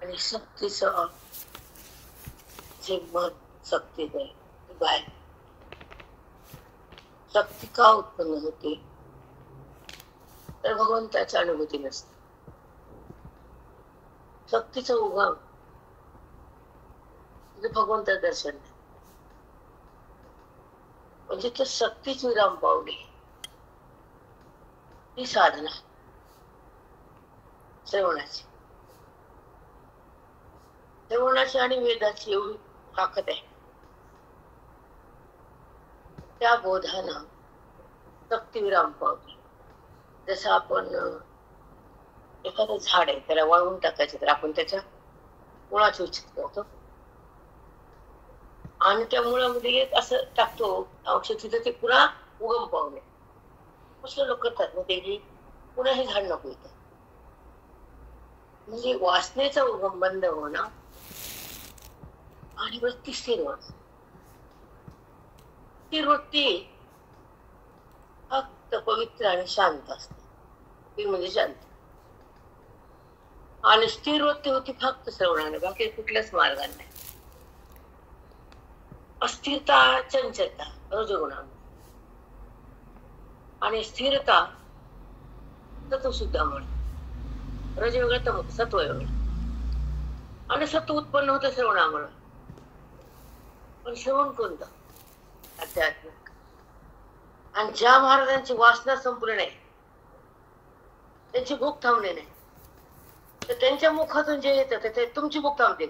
आणि शक्तीचं जे मन शक्तीत आहे ते बाहेर. शक्ती का उत्पन्न होते तर भगवंताची अनुभूती नसते. शक्तीचा उगम म्हणजे भगवंताचं दर्शन नाही. म्हणजे तर शक्तीच विराम पावली ही साधना श्रवणाची. श्रवणाची आणि वेदाची एवढी ताकद आहे. त्या बोधानं शक्ती विराम पावली. जसं आपण एखादं झाड आहे त्याला वाळवून टाकायचं तर आपण त्याच्या मुळाची उचित करतो आणि त्या मुळामध्ये एक असं टाकतो औषध तिथे ते पुन्हा उगम पावले. कसं लोक करतात मग ते पुन्हा हे झाड नको येतं. म्हणजे वासनेचा उगम बंद होणं आणि वृत्ती स्थिर होणं. स्थिर वृत्ती फक्त पवित्र आणि शांत असते. ती म्हणजे शांत. आणि स्थिर वृत्ती होती फक्त श्रवणाने, बाकी कुठल्याच मार्गाने नाही. अस्थिरता चंचलता रजोगुणामध्ये आणि स्थिरता सत्व शुद्धामुळे. रज वेगळं तर सत्व वेगळं आणि सत्व उत्पन्न होतं श्रवणामुळे. पण श्रवण कोणतं? आध्यात्मिक. आणि ज्या महाराजांची वासना संपली नाही, त्यांची भूक थांबली नाही, तर त्यांच्या मुखातून जे येतं ते तुमची भूक थांबते.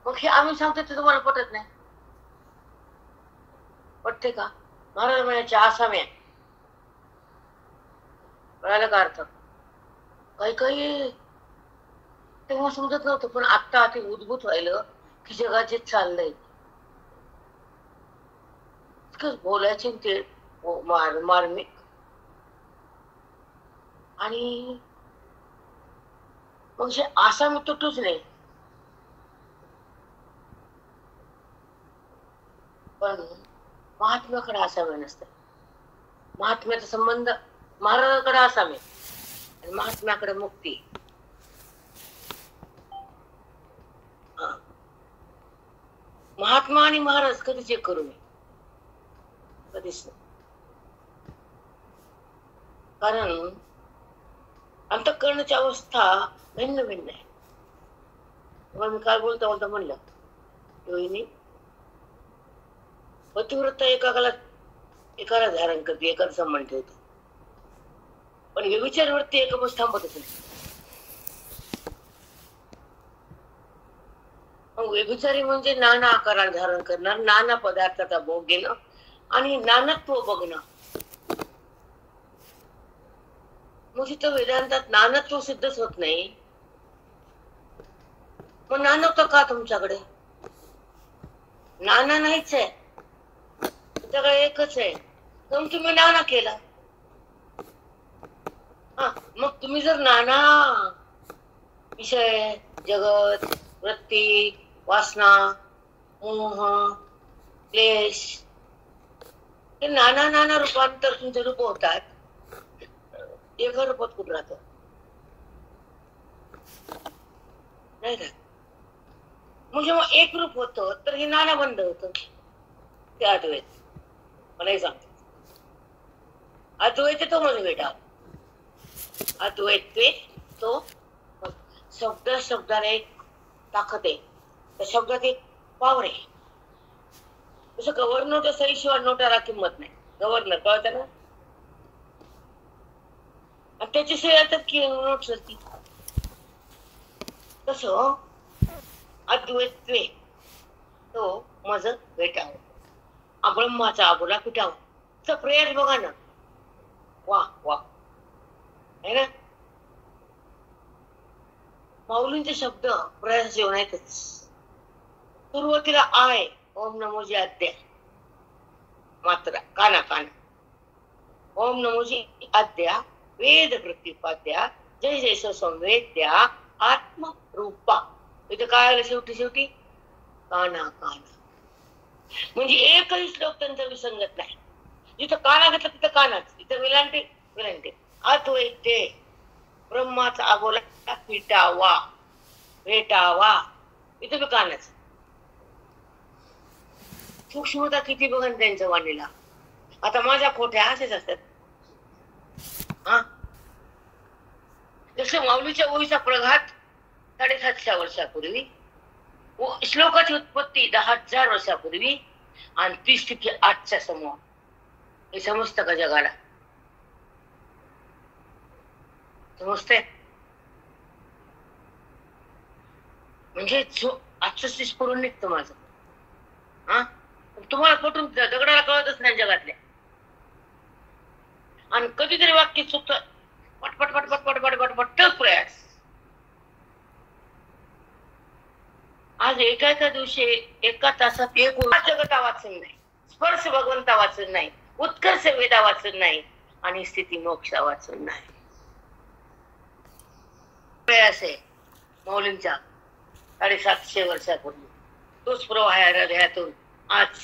मग हे आम्ही सांगतो ते तुम्हाला पटत नाही. पटते का? महाराज म्हणायचे आसाम्या कळायला का अर्थ? काही काही तेव्हा समजत नव्हतं, पण आता ते उद्भूत व्हायलं की जगात जे चाललंय बोलायचे ते मार्मिक आणि मग आसामी तुटूच नाही. पण महात्म्याकडे आसामी नसतं. महात्म्याचा संबंध महाराजांकडे आसामी आणि महात्म्याकडे मुक्ती. महात्मा आणि महाराज कधीच एक करू नये, कधीच नाही. कारण अंतःकरणाची अवस्था भिन्न भिन्न आहे. मी काय बोलता बोलता म्हणलं रोहिणी पतिव्रता एकाला धारण करते, एकाला संबंध ठेवतो, पण व्यभिचार वृत्ती एकाच थांबतच नाही. मग व्यभिचारी म्हणजे नाना आकाराला धारण करणार, नाना पदार्थाचा भोग घेणं आणि नानत्व बघणं. मग तिथं वेदांतात नानत्व सिद्धच होत नाही. मग नानत्व का तुमच्याकडे? नाना नाहीच आहे, तुमच्याकडे एकच आहे. मग तुम्ही नाना केला. मग तुम्ही जर नाना विषय, जगत, वृत्ती, वासना, मोह, क्लेश हे नाना नाना रूपांतर तुमचे रूप होतात. एका रूपात कुठं राहत नाही राहत. मग जेव्हा एक रूप होतं तर हे नाना बंद होतं. ते अद्वैत मलाही सांगते. अद्वैत तो म्हणजे बेटा अद्वैत तो शब्दाने एक ताकद आहे, त्या शब्दात एक पावर आहे. जसं गव्हर्नरच्या सहीशिवाय नोटाला किंमत नाही. गव्हर्नर कळतं ना, आणि त्याची सही येतात की नोट सरती. तसं अद्वैत तो माझं भेटावं, ब्रह्माचा आबोला पिटावं. तर प्रयास बघा ना, वा वा आहे ना. माऊलींचे शब्द प्रयास जेवण आहेतच. सुरुवातीला आहे ओम नमोजी आद्या मात्रा काना काना. ओम नमोजी आद्या वेद प्रतिपाद्या जय जय संवेद्या आत्मरूपा. इथे काय आलं शेवटी काना काना. म्हणजे एकही श्लोक त्यांचा विसंगत नाही. जिथं काना घेतला तिथं कानाच, इथं विलांटी विलांटी. अद्वैते ब्रह्माचा अगोला पिटावा भेटावा. इथं बी कानाच सूक्ष्मता किती बघा त्यांच्या वाणीला. आता माझ्या खोट्या असेच असतात. हा, जसं माऊलीच्या ओळीचा प्रघात 750 वर्षापूर्वी, श्लोकाची उत्पत्ती 10,000 वर्षापूर्वी, आणि 30% आजच्या समूह. हे समजतं का जगाला? समजते? म्हणजे आजचं स्फुरण निघतं माझं. हा, तुम्हाला पटून दगडाला कळतच नाही जगातल्या. आणि कधीतरी वाक्य चुकतं, पटपट पटपट पटपट पटपट प्रयास. आज एका दिवशी एका तासात एक जगता वाचन नाही, स्पर्श भगवंता वाचन नाही, उत्कर्ष वेदा वाचन नाही, आणि स्थिती मोक्षा वाचन नाही. प्रयास आहे मौलींचा 750 वर्षापूर्वी. तोच प्रवाह आहे हृदयातून आज.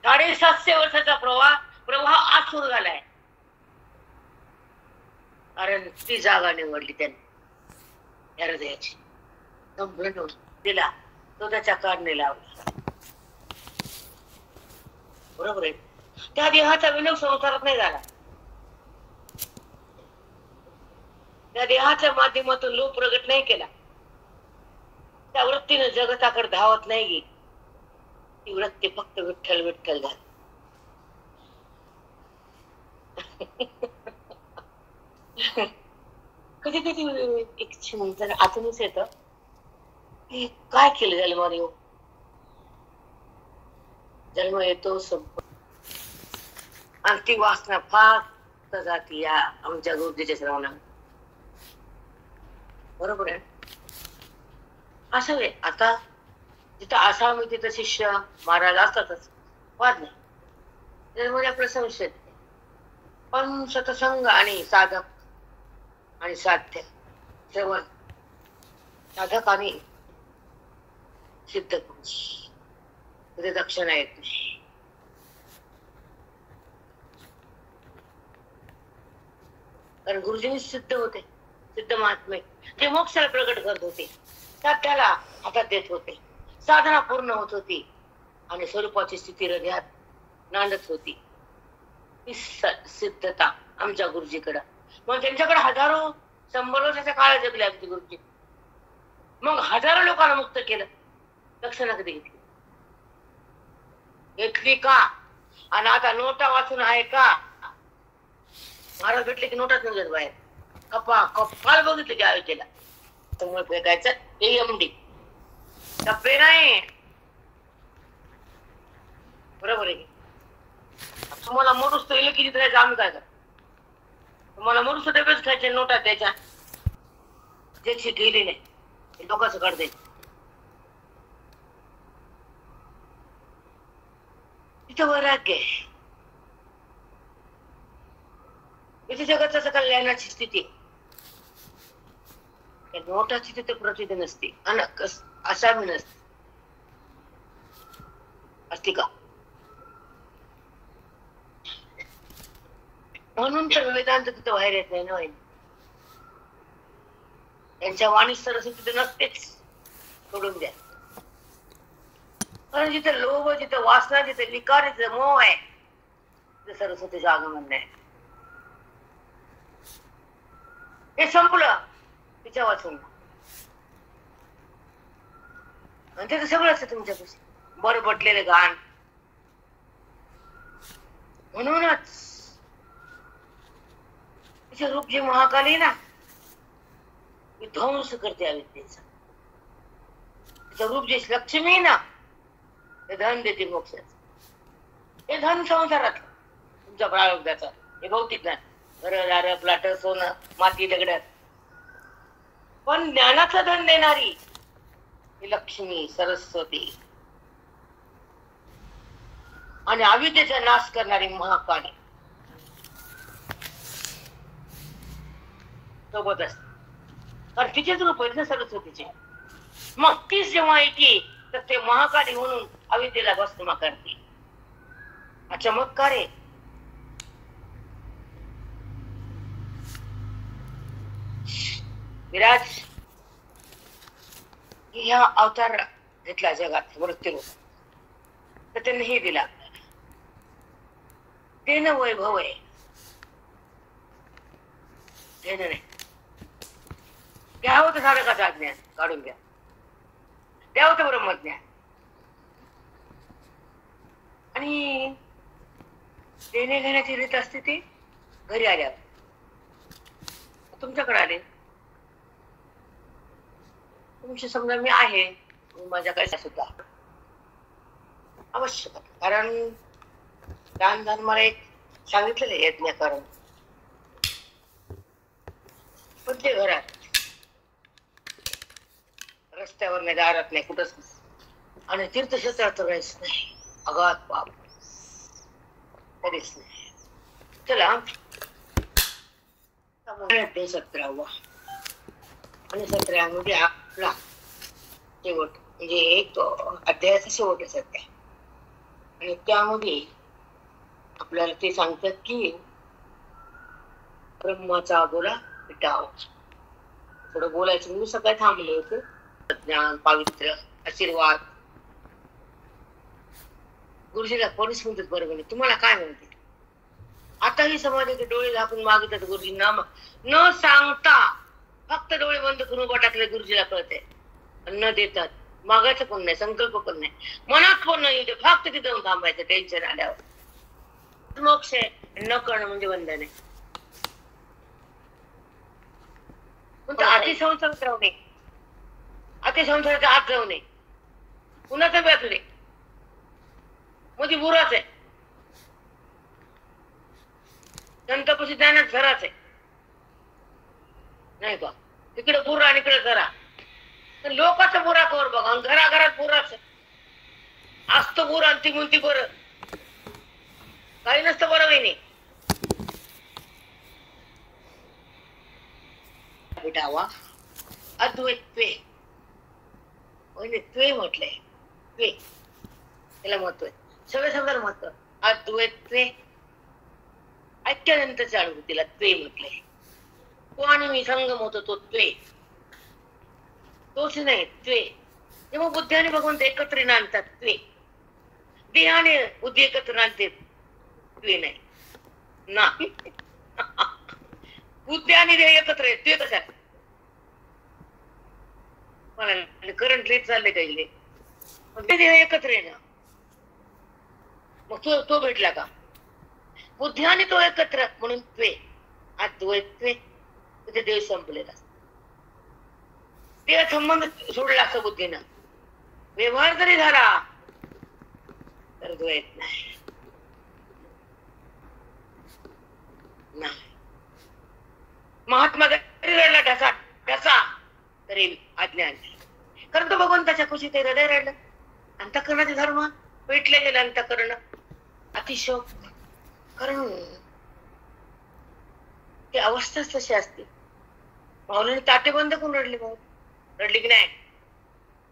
750 वर्षाचा प्रवाह आज सुरू झालाय. कारण ती जागा निवडली त्यांनी हृदयाची. दिला तो त्याच्या कारणे लावला. बरोबर आहे. त्या देहाचा विनोद संसारात नाही झाला. त्या देहाच्या माध्यमातून लोक प्रगट नाही केला. त्या वृत्तीने जगताकडे धावत नाही गेली. ती वृत्ती फक्त विठ्ठल विठ्ठल झाली. कधी कधी एक चिंतन आतूनच येतं की काय केलं जन्माने. जन्म येतो संप, आणि ती वासना फार जाती या आमच्या गुरुजीच्या श्रवणात. बरोबर आहे. असं आहे. आता जिथं आसामी तिथं शिष्य महाराज असतातच, वाद नाही. त्याच्यामध्ये आपलं संशय. पण सत्संग आणि साधक आणि साध्य श्रवण, साधक आणि सिद्ध पुरुष, तिथे दक्षिणा येत नाही. कारण गुरुजींनी सिद्ध होते, सिद्ध महात्मे जे मोक्षाला प्रगट करत होते, साध्याला हातात देत होते, साधना पूर्ण होत होती, आणि स्वरूपाची स्थिती हृदयात नांदत होती. ही सिद्धता आमच्या गुरुजीकडं. मग त्यांच्याकडे हजारो 100 वर्षाच्या काळात जगले आमचे गुरुजी. मग हजारो लोकांना मुक्त केलं. दक्षिणा कधी घेतली? घेतली का? आणि आता नोटा वाचून आहे का? महाराज भेटले की नोटाच निघत बाहेर. कपाल बघितलं की आयोजला त्यामुळे फेकायचं. एमडी टप्पे नाही. बरोबर आहे. तुम्हाला मोठूस तर इले किती राहायचं, आम्ही काय कर? तुम्हाला मोठूस डबेच खायचे, नोटा द्यायच्या, ज्याची गेली नाही लोकांचं काढते. तिथं वैराग्य आहे. इथे जगाचा कल्याणाची स्थिती. नोटाची तिथे प्रतिती नसते, असावी नसते. असते का? म्हणून तर वेदांत तिथं बाहेर येत नाही ना. त्यांच्या वाणी सरस्वती तिथे नसतेच, सोडून द्या. कारण जिथे लोभ, जिथे वासना, जिथे विकार, जिथे मोह आहे, तिथे सरस्वतीचं आगमन नाही. हे संपलं तिच्या वाचून. आणि तिथे सगळं असतं तुमच्यापाशी, बरं बटलेले गाण. म्हणूनच तिचे रूप जे महाकाली ना, ध्वंस करते अविद्येचा. तिचं रूप जे लक्ष्मी ना, हे धन देते मोक्षाचं. हे धन संसारात तुमच्या प्रारब्धाचं, हे भौतिक ना, घर प्लाट सोनं माती दगडात. पण ज्ञानाचं धन देणारी ही लक्ष्मी सरस्वती, आणि अविद्येचा नाश करणारी महाकाली सोबत असते. कारण तिचेच रूप आहे ना सरस्वतीचे. मग तीच जेव्हा येते तर ते महाकाली म्हणून अविद्येला भस्म करते. हा चमत्कार आहे. विराज ह्या अवतार घेतला जगात मृत्यू तर त्यांनी हे दिला ते न वैभव आहे हे नाही घ्यावं तर साधकाचं ज्ञान काढून घ्या द्यावं तर ब्रह्मज्ञान आणि देणे घेण्याची रीत असते ती घरी आल्यावर तुमच्याकडे आले तुमची समजा मी आहे माझ्याकडे सुद्धा आवश्यक कारण दान धर्माला एक सांगितलेलं आहे यज्ञ करून पण ते घरात रस्त्यावर नाही दारात नाही कुठंच नाही आणि तीर्थक्षेत्रात तर राहायच नाही अगाध पाप कधीच नाही चला 17वा आणि 17मध्ये आपला शेवट म्हणजे एक अध्यायाचा शेवट आहे सध्या आणि त्यामध्ये आपल्याला ते सांगतात की ब्रह्माचा गोला मिटाव थोडं बोलायचं मी सकाळी थांबले होते ज्ञान पावित्र्य आशीर्वाद गुरुजीला कोणीच म्हणतात बरोबर नाही तुम्हाला काय म्हणते आताही समाजाचे डोळे झाकून मागितलं गुरुजींना न सांगता फक्त डोळे बंद करून उभा टाकले गुरुजीला कळते न देतात मागायचं पण नाही संकल्प पण नाही मनात पण नाही फक्त तिथे जाऊन थांबायचं टेन्शन आल्यावर मोक्ष आहे न करणं म्हणजे बंधन आहे पण अतिसंसारात राहू नये अतिसंसाराच्या आत जाऊ नये कुणाचं व्यापले म्हणजे बुराच आहे संतपशी ज्ञानात झराच आहे नाही का तिकडे बुरा आणि इकडे झरा लोकांचा बुरा कवर बघा घराघरात बुराच असतो बुरा आणि ती म्हणती बरं काही नसतं बरं वहिनी भेटावा अद्वैत त्वे त्वे म्हटलंय त्वे त्याला महत्व आहे सगळ्या शब्दाला महत्व अद्वैत त्वे ऐक्यानंतरच्या अनुभूतीला त्वे म्हटलंय तो आणि मी संगम होतो तो त्वे तोच नाही त्वे जेव्हा बुद्धी आणि भगवंत एकत्र आणतात त्वे देहाने बुद्धी एकत्र आणते त्वे नाही बुद्धी आणि देह एकत्र आहे त्वे कशा मला करंट लेट चालले काही देह एकत्र आहे ना मग तो भेटला का बुद्धी आणि तो एकत्र म्हणून त्वे अद्वैत त्वे तिथे देव संपलेला देह संबंध सोडला असं बुद्धीनं व्यवहार जरी झाला तर द्वैत नाही महात्मा जरी रडला ढसा ढसा तरी अज्ञान कारण तो भगवंताच्या खुशीत हृदय राहिलं अंतःकरणाचे धर्म पेटले गेले अंतःकरण अतिशोक कारण ती अवस्थाच तशी असते माऊलीने ताटे बंद करून रडले भाऊ रडले की नाही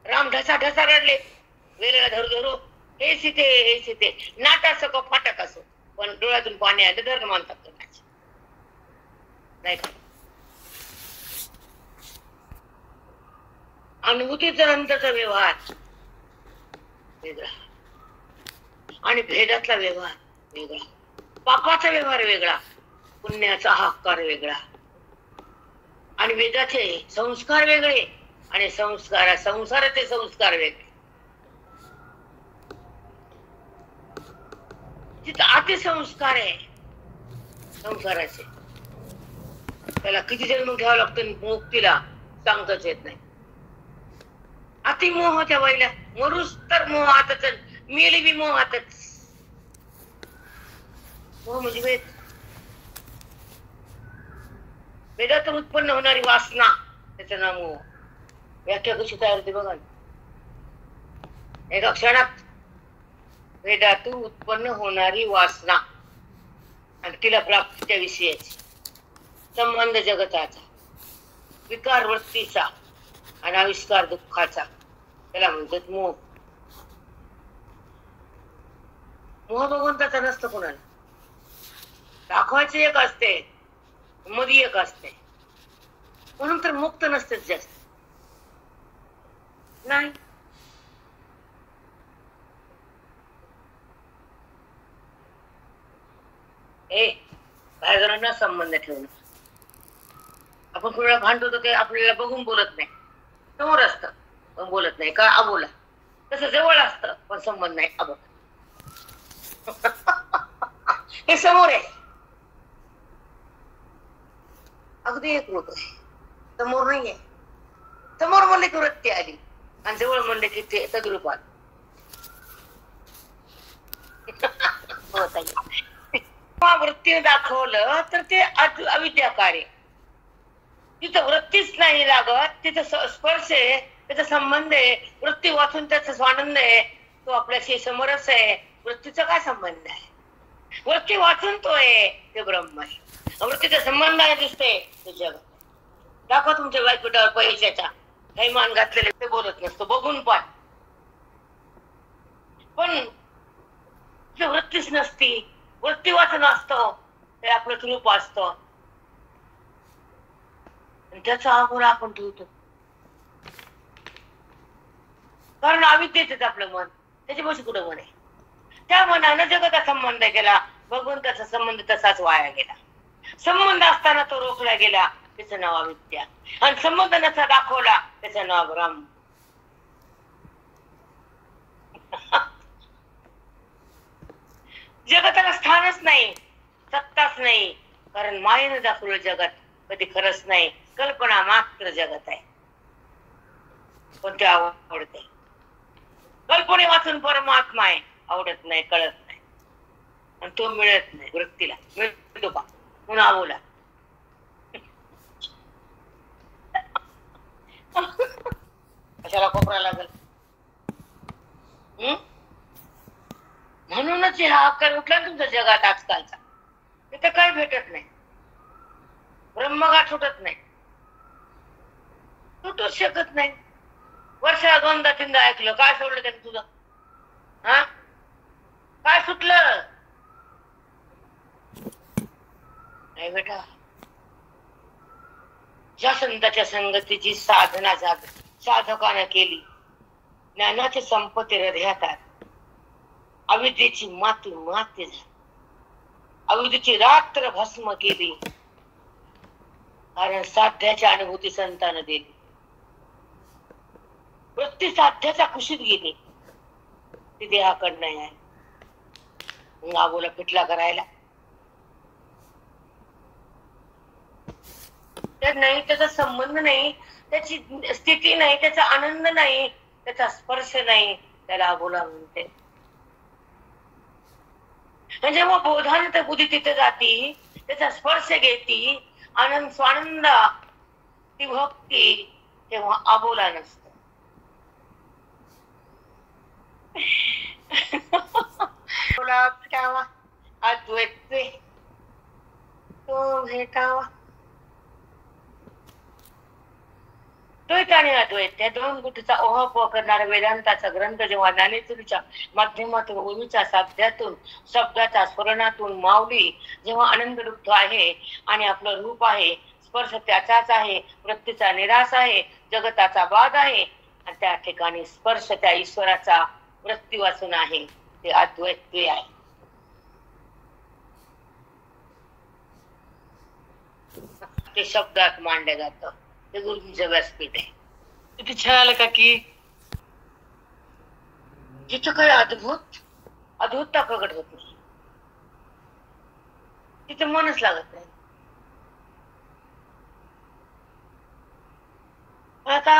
राम ढसा ढसा रडले वेळेला धरू धरू हे सीते नाट असो का फाटक असो पण डोळ्यातून पाणी आलं धर्म मानतात करण्याचे नाही का अनुभूतीचा नंतरचा व्यवहार वेगळा आणि भेदातला व्यवहार वेगळा पापाचा व्यवहार वेगळा पुण्याचा हाकार वेगळा आणि वेदाचे संस्कार वेगळे आणि संसाराचे संस्कार वेगळे तिथं अतिसंस्कार आहे संसाराचे त्याला किती जन्म घ्यावं लागतं मुक्तीला सांगताच येत नाही अतिमोह त्या बाईला मरुस तर मोहातच मेली बी मोहातच मोह म्हणजे वेद वेदातून उत्पन्न होणारी वासना त्याचं नाव मोह व्याख्या कशी तयार होते बघा एका क्षणात वेदातून उत्पन्न होणारी वासना आणि तिला प्राप्तीच्या विषयाची संबंध जगताचा विकार वृत्तीचा आणि आविष्कार दुःखाचा त्याला म्हणतात मोह मोह भगवंताचा नसतं कोणाला दाखवायचे एक असते मध्ये एक असते म्हणून तर मुक्त नसतेच जास्त नाही. काय जणांना संबंध ठेवणं. आपण कोणाला भांडतो तर ते आपल्याला बघून बोलत नाही, समोर असतं पण बोलत नाही का अबोला. तसं जवळ असतं पण संबंध नाही अबोला. हे समोर आहे, अगदी एक रूप आहे, समोर नाहीये. समोर म्हणले की वृत्ती आली आणि जवळ म्हणले की ते तद्रूप आलं. वृत्तीने दाखवलं तर ते अविद्या कार्य. तिथं वृत्तीच नाही लागत, तिथं स्पर्श आहे, त्याचा संबंध आहे. वृत्ती वाचून त्याचा स्वानंद आहे, तो आपल्याशी समरस आहे. वृत्तीचा काय संबंध आहे? वृत्ती वाचून तो आहे, ते ब्रह्म आहे. वृत्तीचा संबंध आहे दिसते ते जग. दाखवा तुमच्या व्यासपीठावर पैशाचा काही मान घातलेले, ते बोलत नसतो, बघून पण वृत्तीच नसती. वृत्ती वाचन असतं ते आपलं स्वरूप असतं, त्याचा अगोरा आपण ठेवतो. कारण अविद्येच आपलं मन, त्याच्यापाशी कुठं मन आहे? त्या मनानं जगाचा संबंध केला, भगवंताचा संबंध तसाच वाया गेला. संबंध असताना तो रोखला गेला, त्याचं नाव अविद्या. आणि संबंध नसा दाखवला, त्याचं नाव ब्रह्म. जगताला स्थानच नाही, सत्ताच नाही, कारण मायेनं दाखवलं जगत कधी खरंच नाही, कल्पना मात्र जगत आहे. पण ते आवडते. कल्पने वाचून परमात्मा आहे, आवडत नाही, कळत नाही, आणि तो मिळत नाही. वृत्तीला मिळतो का पुन्हा बोला. कशाला कोपरा लागल? म्हणूनच हा आकार उठला तुमच्या जगात आजकालचा. तिथे काही भेटत नाही, ब्रह्मगाठ सुटत नाही, सुटूच शकत नाही. वर्षाला 2दा-3दा ऐकलं, काय सोडलं त्याने तुझं? हा काय सुटलं? नाही बेटा. ज्या संतांच्या संगतीची साधना साधकानं केली, ज्ञानाची संपत्ती हृदयात आली, अविद्येची माती झाली, अविद्येची रात्र भस्म केली, कारण साध्याची अनुभूती संतानं दिली. वृत्ती साध्याच्या कुशीत गेली, ती देहाकडं नाही आहे. गाबोला पिटला करायला नाही, त्याचा संबंध नाही, त्याची स्थिती नाही, त्याचा आनंद नाही, त्याचा स्पर्श नाही, त्याला अबोला म्हणते. जेव्हा बोधाने तर बुद्धी तिथे जाती, त्याचा स्पर्श घेती, आनंद स्वानंद ती भक्ती, तेव्हा अबोला नसत. भेटावा अद्वैत तो भेटावा. द्वैत आणि अद्वैत त्या दोन गोष्टीचा ओहापोह करणारा वेदांताचा ग्रंथ जेव्हा ज्ञानेश्वरीच्या माध्यमातून उर्मीच्या साध्यातून शब्दाच्या स्फुरणातून माऊली जेव्हा आनंद लुप्त आहे आणि आपलं रूप आहे, स्पर्श त्याचाच आहे, वृत्तीचा निराश आहे, जगताचा बाध आहे, आणि त्या ठिकाणी स्पर्श त्या ईश्वराचा वृत्ती वाचून आहे, ते अद्वैत आहे. ते शब्दात मांडलं जातं, ते गुरुजींचं व्यासपीठ आहे. किती छान आलं का की जिथं काही अद्भुतता प्रकट होत नाही, तिथे मनच लागत नाही. आता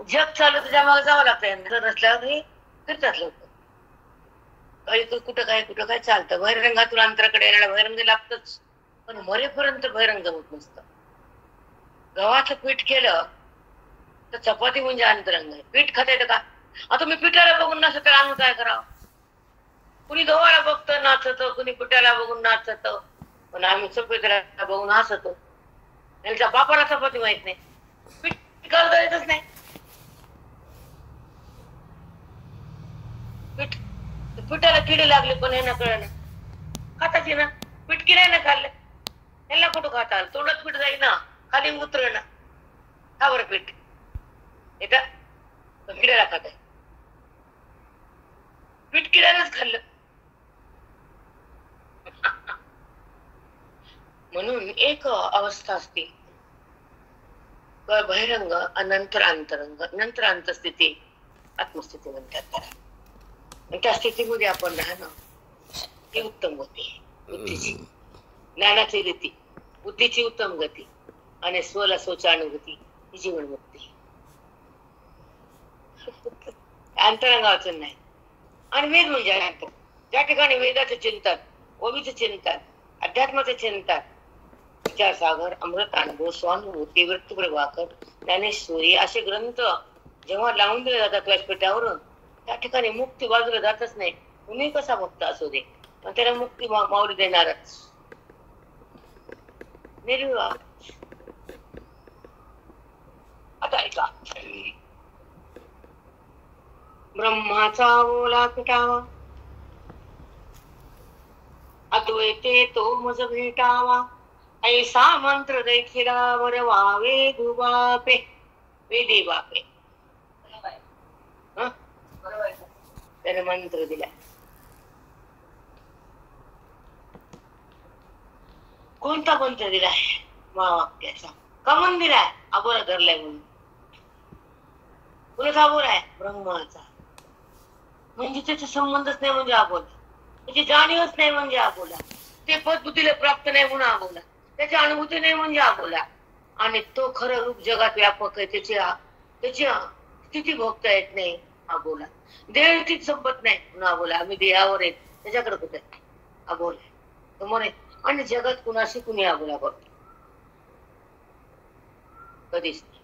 जग चालू त्याच्या मागे जावं लागतं, नसल्यावर फिरतात लोक. काही कुठं काय चालतं. बहिरंगातून अंतराकडे येण्याला बहिरंग लागतच, पण मरेपर्यंत बहिरंग होत नसतं. गव्हाचं पीठ केलं तर चपाती म्हणजे अंतरंग आहे. पीठ खाता येतं का? आता मी पिठाला बघून नाचत तर आम्ही काय करावं? कुणी गव्हाला बघतं नाचतं, कुणी पिठाला बघून नाचतं, पण आम्ही चपातीला बघून हसतो. त्यांच्या बापाला चपाती माहित नाही, पीठ करता येतच नाही. पिठाला किडे लागले पण हे ना कळलं खाताची ना, पीठ किडे ना खाल्लं, त्यांना कुठं खाता आलं? तोंडात पीठ जाईल ना, खाली उतरे ना. खा बरं पीठ येतं किड्याला खात आहे पीठ किड्यालाच खाल्लं. म्हणून एक अवस्था असते बहिरंग नंतर अंतरंग नंतर अंतस्थिती आत्मस्थिती म्हणतात त्याला. त्या स्थितीमध्ये आपण राहणं ही उत्तम गती बुद्धीची, ज्ञानाची रीती, बुद्धीची उत्तम गती आणि स्वला स्वचानुभूती ही जीवनमुक्ती. अंतरंग वाचन नाही. आणि वेद म्हणजे अंतर. ज्या ठिकाणी वेदाचं चिंतन, ओवीचं चिंतन, अध्यात्माचं चिंतन, विचारसागर, अमृत अनुभव, स्वानुभूती, वृत्तप्रभाकर, ज्ञानेश्वरी असे ग्रंथ जेव्हा लावून दिले जातात व्यासपीठावरून, त्या ठिकाणी मुक्ती बाजूला जातच नाही. तुम्ही कसा भक्त असू दे पण त्याला मुक्ती माऊली देणारच. निर्विवाद. आता ऐका, ब्रह्माचा ओला पिटावा अद्वैते तो मज भेटावा ऐसा मंत्र देखिला वरवावे दुबापे वेदे बापे. त्याने मंत्र दिला. कोणता मंत्र दिलाय? महावाक्याचा. कमन दिलाय? अबोला धरलाय म्हणून. कुणाचा अबोला आहे? ब्रह्माचा. म्हणजे त्याचा संबंधच नाही म्हणजे अबोला, त्याची जाणीवच नाही म्हणजे अबोला, ते पद बुद्धीला प्राप्त नाही म्हणून अबोला, त्याची अनुभूती नाही म्हणजे अबोला. आणि तो खरं रूप जगात व्यापक आहे, त्याची स्थिती भोगता येत नाही अबोला. देहस्थित संपत नाही म्हणून अबोला. आम्ही देहावर आहेत त्याच्याकडे कुठे अबोला समोर आहे. आणि जगात कुणाशी कुणी अबोला बघतो कधीच नाही.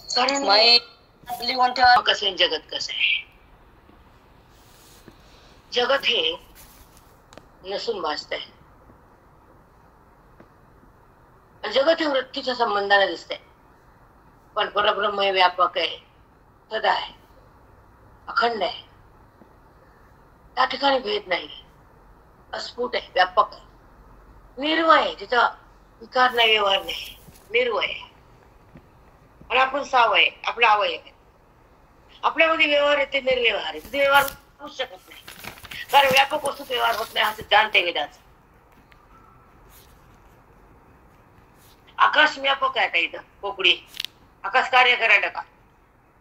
कारण कसं जगत कसं आहे, जगत हे नसून भासत आहे. जगत हे वृत्तीच्या संबंधाने दिसतंय, पण परब्रह्म हे व्यापक आहे, सदा आहे, अखंड आहे. त्या ठिकाणी भेद नाही, अस्फुट आहे, व्यापक आहे, निर्वय आहे, तिचा विकार नाही, व्यवहार नाही, निर्वय आहे. आणि आपण सावय, आपला अवय आहे, आपल्यामध्ये व्यवहार येते, निर्व्यवहार आहे, तिथे व्यवहार होऊ शकत नाही. कारण व्यापक वस्तू व्यवहार होत नाही हा सिद्धांत आहे वेदाचा. आकाश व्यापक आहे. आता इथं पोकळी आकाश कार्य करायला का?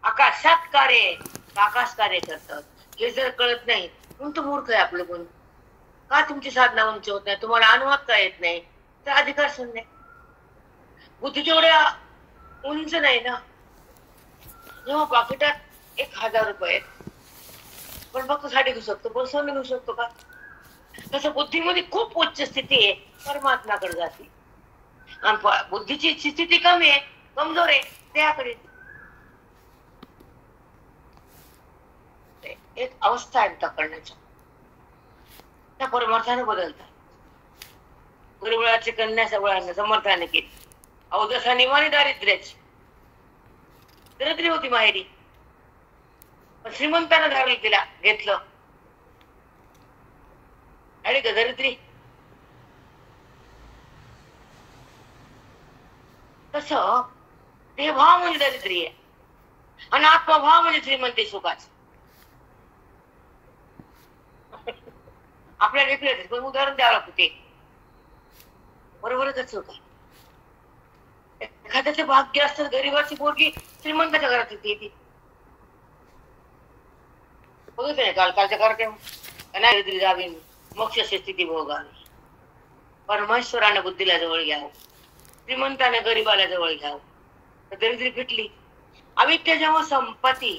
आकाशात कार्य आकाश कार्य करतात हे जर कळत नाही म्हणून तो मूर्ख आहे. आपलं कोण का तुमची साधना उंची होत नाही, तुम्हाला अनुवाद का येत नाही, तर अधिकार शून्य. बुद्धी तेवढ्या उंच नाही ना. जेव्हा पाकिटात 1000 रुपये पण फक्त साठी घेऊ शकतो, पण सोनं घेऊ शकतो का? तसं बुद्धीमध्ये खूप उच्च स्थिती आहे, परमात्माकडे जाते. आणि बुद्धीची स्थिती कमी आहे, कमजोर आहे, देहाकडे एक अवस्था आहे करण्याच्या. त्या परमार्थाने बदलतात. गुरुबळाची कन्या सबळाने समर्थाने केली. अहो जसा निवाणी दारिद्र्याची दरिद्री होती माहेरी, पण श्रीमंतानं धारली तिला घेतलं आणि का दरिद्री. तस देहभाव म्हणजे दरिद्री आहे आणि आत्मभाव म्हणजे श्रीमंती सुखाच. आपल्याला विकले पण उदाहरण द्यावं लागते. बरोबर कसं का? एखाद्याचे भाग्य असतं गरीबाची पोरगी श्रीमंताच्या घरात होती ती. बघत नाही कालच्या कार्यक्रम दरिद्री जावी मोक्षाची स्थिती भोगावी. परमेश्वराने बुद्धीला जवळ घ्यावं, श्रीमंताने गरीबाला जवळ घ्यावं, तर दरिद्री फिटली. अविद्या जेव्हा संपत्ती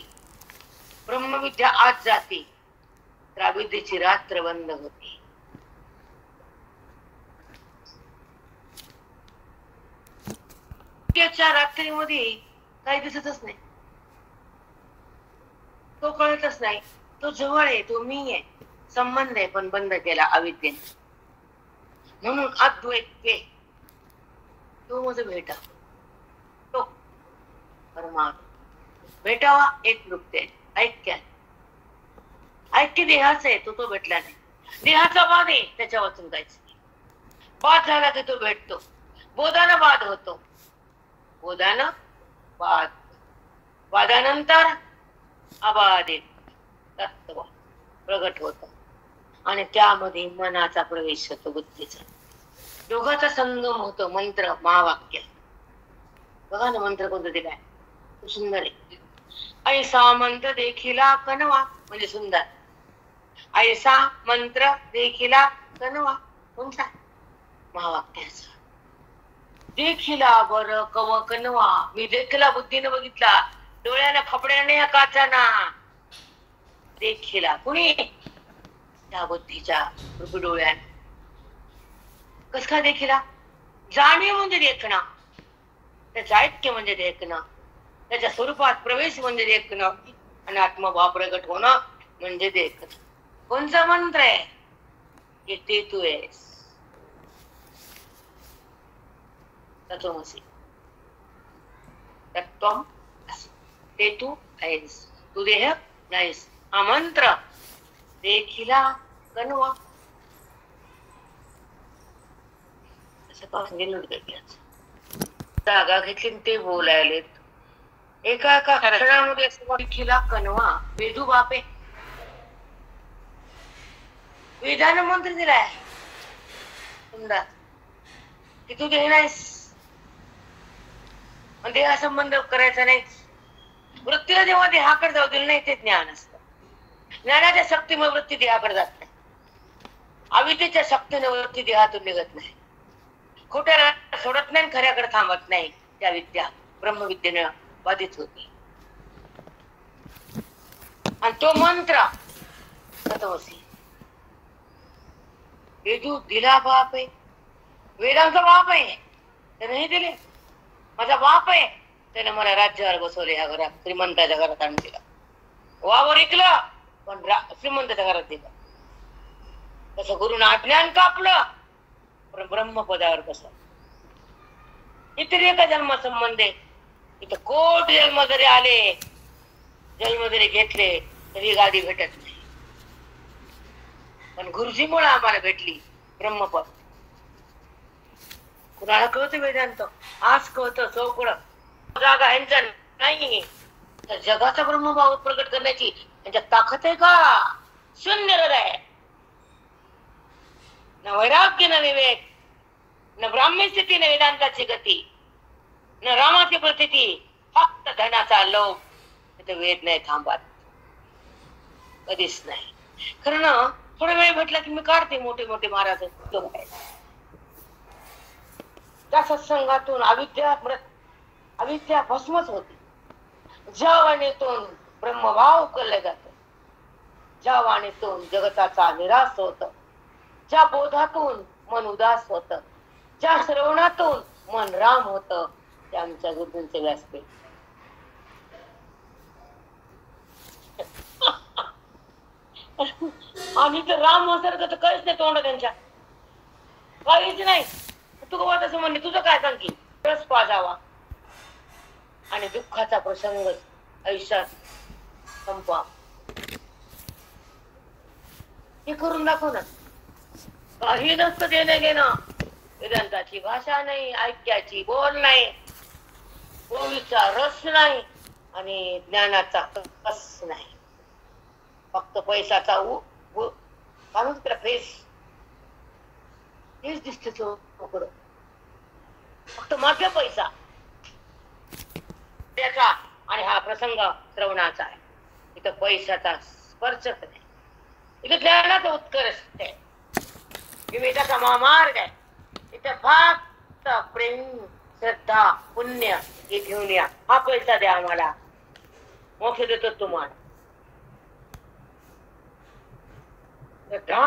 ब्रह्मविद्या आत जाते तर अविद्येची रात्र बंद होते. त्याच्या रात्रीमध्ये काही दिसतच नाही, तो कळतच नाही, तो जवळ आहे, तो मी आहे, संबंध आहे पण बंद केला अविद्येने. म्हणून अद्वैत तो माझं भेटा, तो परमात्मा भेटावा एक वृत्ती ऐक्य. ऐक्य देहाचं आहे, तो भेटला नाही. देहाचा बाध आहे, त्याच्या वाचून जायचं. बाध झाला की तो भेटतो, बोधाला बाध होतो. बोधान वाद, वादानंतर अबाधित तत्व प्रगट होत आणि त्यामध्ये मनाचा प्रवेश होतो, बुद्धीचा. दोघांचा संगम होतो. मंत्र महावाक्य बघा ना, मंत्र कोणतं ते काय सुंदर आहे. ऐसा मंत्र देखिला कणवा म्हणजे सुंदर. ऐसा मंत्र देखिला कणवा कोणता? महावाक्याचा. देखिला बर कव कणवा, मी देखिला बुद्धीने बघितला, डोळ्याने खपड्याने या काचाना देखिला. कुणी? त्या बुद्धीच्या रूपी डोळ्याने. कस काय देखिला? जाणीव म्हणजे देखणं, त्याचं ऐक्य म्हणजे देखणं, त्याच्या स्वरूपात प्रवेश म्हणजे देखणं आणि आत्मभाव प्रगट होणं म्हणजे देखणं. कोणचा मंत्र आहे? की ते तू आहेस. तत्वमसि. तत्वम असि. ते तू आहेस. तू देह नाहीस. हा मंत्र देखिला कणवा. जागा घेतली ते बोलायलेत. एका एका क्षणामध्ये देखिला कणवा. वेदू बापे वेदान मंत्र दिलाय सुंदर की तू देह नाहीस, देहा संबंध करायचा नाही. वृत्तीला जेव्हा देहाकडे जाऊ दिलं नाही ते ज्ञान असतं. ज्ञानाच्या शक्तीमुळे वृत्ती देहाकडे जात नाही. अविद्येच्या शक्तीने वृत्ती देहातून निघत नाही. खोट्याला सोडत नाही, खऱ्याकडे थांबत नाही. त्या विद्या ब्रह्मविद्येने बाधित होती. आणि तो मंत्र तत्वमसि. वेदू दिला बाप आहे, वेदांचा बाप आहे, त्याने हे दिले. माझा बाप आहे, त्याने मला राज्यावर बसवले. ह्या घरात श्रीमंताच्या घरात आणून दिला. वावर ऐकलं पण श्रीमंताच्या घरात दिलं. तसं गुरुनं अज्ञान कापलं पण ब्रह्मपदावर कसं. इतर एका जन्म संबंध आहे. इथं कोट जन्म जरी आले, जन्म जरी घेतले तरी गादी भेटत नाही. पण गुरुजीमुळे आम्हाला भेटली ब्रह्मपद. कुणाला कळतं वेदांत? आज कळतं चौकड जागा ह्यांचा नाही. तर जगाचा ब्रह्मभाव प्रकट करण्याची त्यांच्यात ताकद आहे का? शून्य हृदय. न वैराग्य, न विवेक, न ब्राह्मी स्थिती, न वेदांताची गती, न रामाची प्रतीती, फक्त धनाचा लोभ. तिथे वेद नाही थांबत, कधीच नाही. खरं ना, थोडा वेळ भेटला की मी काढते मोठे मोठे महाराज. त्या सत्संगातून अविद्या भस्मच होती. ज्या वाणीतून ब्रह्मभाव उकलले जातो, ज्या वाणीतून जगताचा निराश होत, ज्या बोधातून मन उदास होत, ज्या श्रवणातून मन राम होत, ते आमच्या गुरुंचे व्यासपीठ. आणि तर राम सारखं तर काहीच नाही तोंड त्यांच्या, काहीच नाही. तू असं म्हणणे, तुझं काय सांग की रस पाजावा आणि दुःखाचा प्रसंग आयुष्यात संपवा. हे करून दाखव ना. काही नसतं देणं घेणं. वेदांताची भाषा नाही, ऐक्याची बोल नाही, गोवीचा रस नाही आणि ज्ञानाचा कस नाही. फक्त पैशाचा काढून त्याला फेस हेच दिसते चौकड. फक्त मागे पैसा त्याचा आणि हा प्रसंग श्रवणाचा आहे. इथं पैशाचा स्पर्शच नाही. इथं ज्ञानाचा उत्कर्ष आहे, विवेकाचा महामार्ग आहे. इथं फक्त प्रेम, श्रद्धा, पुण्य हे घेऊन या. हा पैसा द्या आम्हाला, मोक्ष देतो तुम्हाला. श्रद्धा,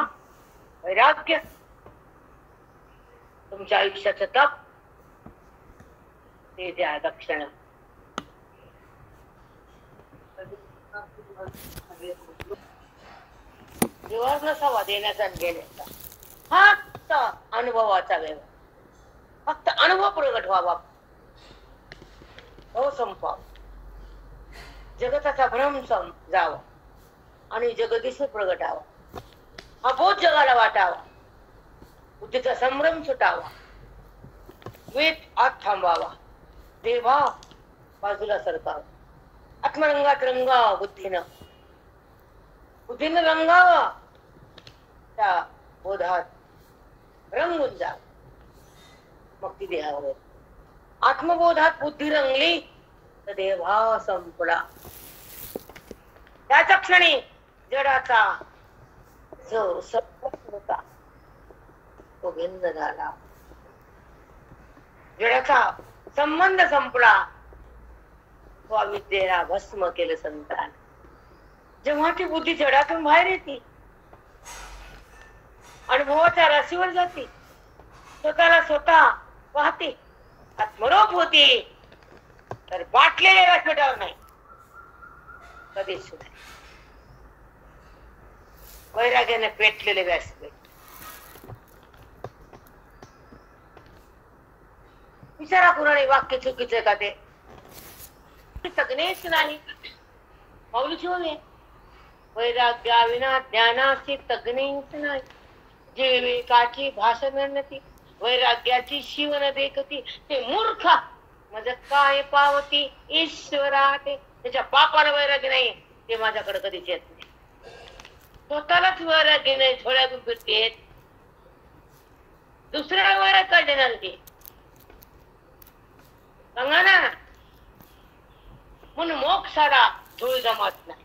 वैराग्य, तुमच्या आयुष्याचं तप ते द्या दक्षिणा. दिवस नसावा देण्याचा आणि घेण्याचा. फक्त अनुभवाचा व्यवहार. फक्त अनुभव प्रगट व्हावा, हो संपाव. जगताचा भ्रम जावा आणि जगदीश प्रगटावा. हा बोध जगाला वाटावा, बुद्धीचा संभ्रम सुटावा, वेद आत थांबावा, देवा बाजूला सरकाव, आत्मरंगात रंगाव, बुद्धीनं रंगावा, त्या बोधात रंगून जा. मग ती देहावर आत्मबोधात बुद्धी रंगली तर देहा संपला. त्याच क्षणी जडाचा जो संबंध होता तो भिन्न झाला. जडाचा संबंध संपला. तो अविद्येला भस्म केलं संतान. जेव्हा ती बुद्धी जडातून बाहेर येते, अनुभवाच्या राशीवर जाते, स्वतःला स्वतः पाहते, आत्मरूप होते, तर बाटलेले व्यासपीठावर नाही, कधीच नाही. वैराग्याने पेटलेले व्यासपीठ. विचारा कुणाने वाक्य चुकीचे का ते तज्ञेच नाही. माऊली शिवणे वैराग्याविना ज्ञानाची तज्ञेच नाही. जे विवेकाची भाषण नती, वैराग्याची शिवण देखती, ते मूर्ख माझ काय पावती ईश्वरा. ते त्याच्या बापाला वैराग्य नाही, ते माझ्याकडे कधीच येत नाही. स्वतःलाच वैराग्य नाही, झोळ्यातून फिरते, दुसऱ्या वैराग काय देणार ते सांगा ना. म्हणून मोक्षाला झोळ जमत नाही.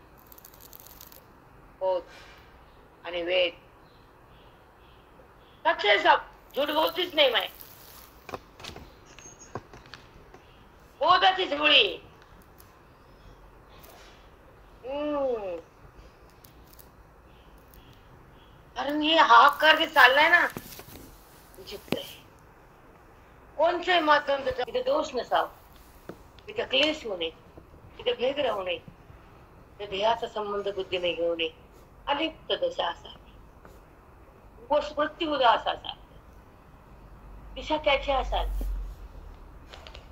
आणि वेद सक्सेस झूठ बोलतीच नाही. माय बोधाची झोळी. कारण हे हाकार जे चाललाय ना विचित्र आहे. कोणत्याही माध्यम तिथे दोष नसावा, तिथे क्लेश होऊ नये, तिथे भेद राहू नये, त्या देहाचा संबंध बुद्धीने घेऊ नये. अलिप्त दशा असावी, मृत्यू उदास असावी, दिशा त्याची असावी,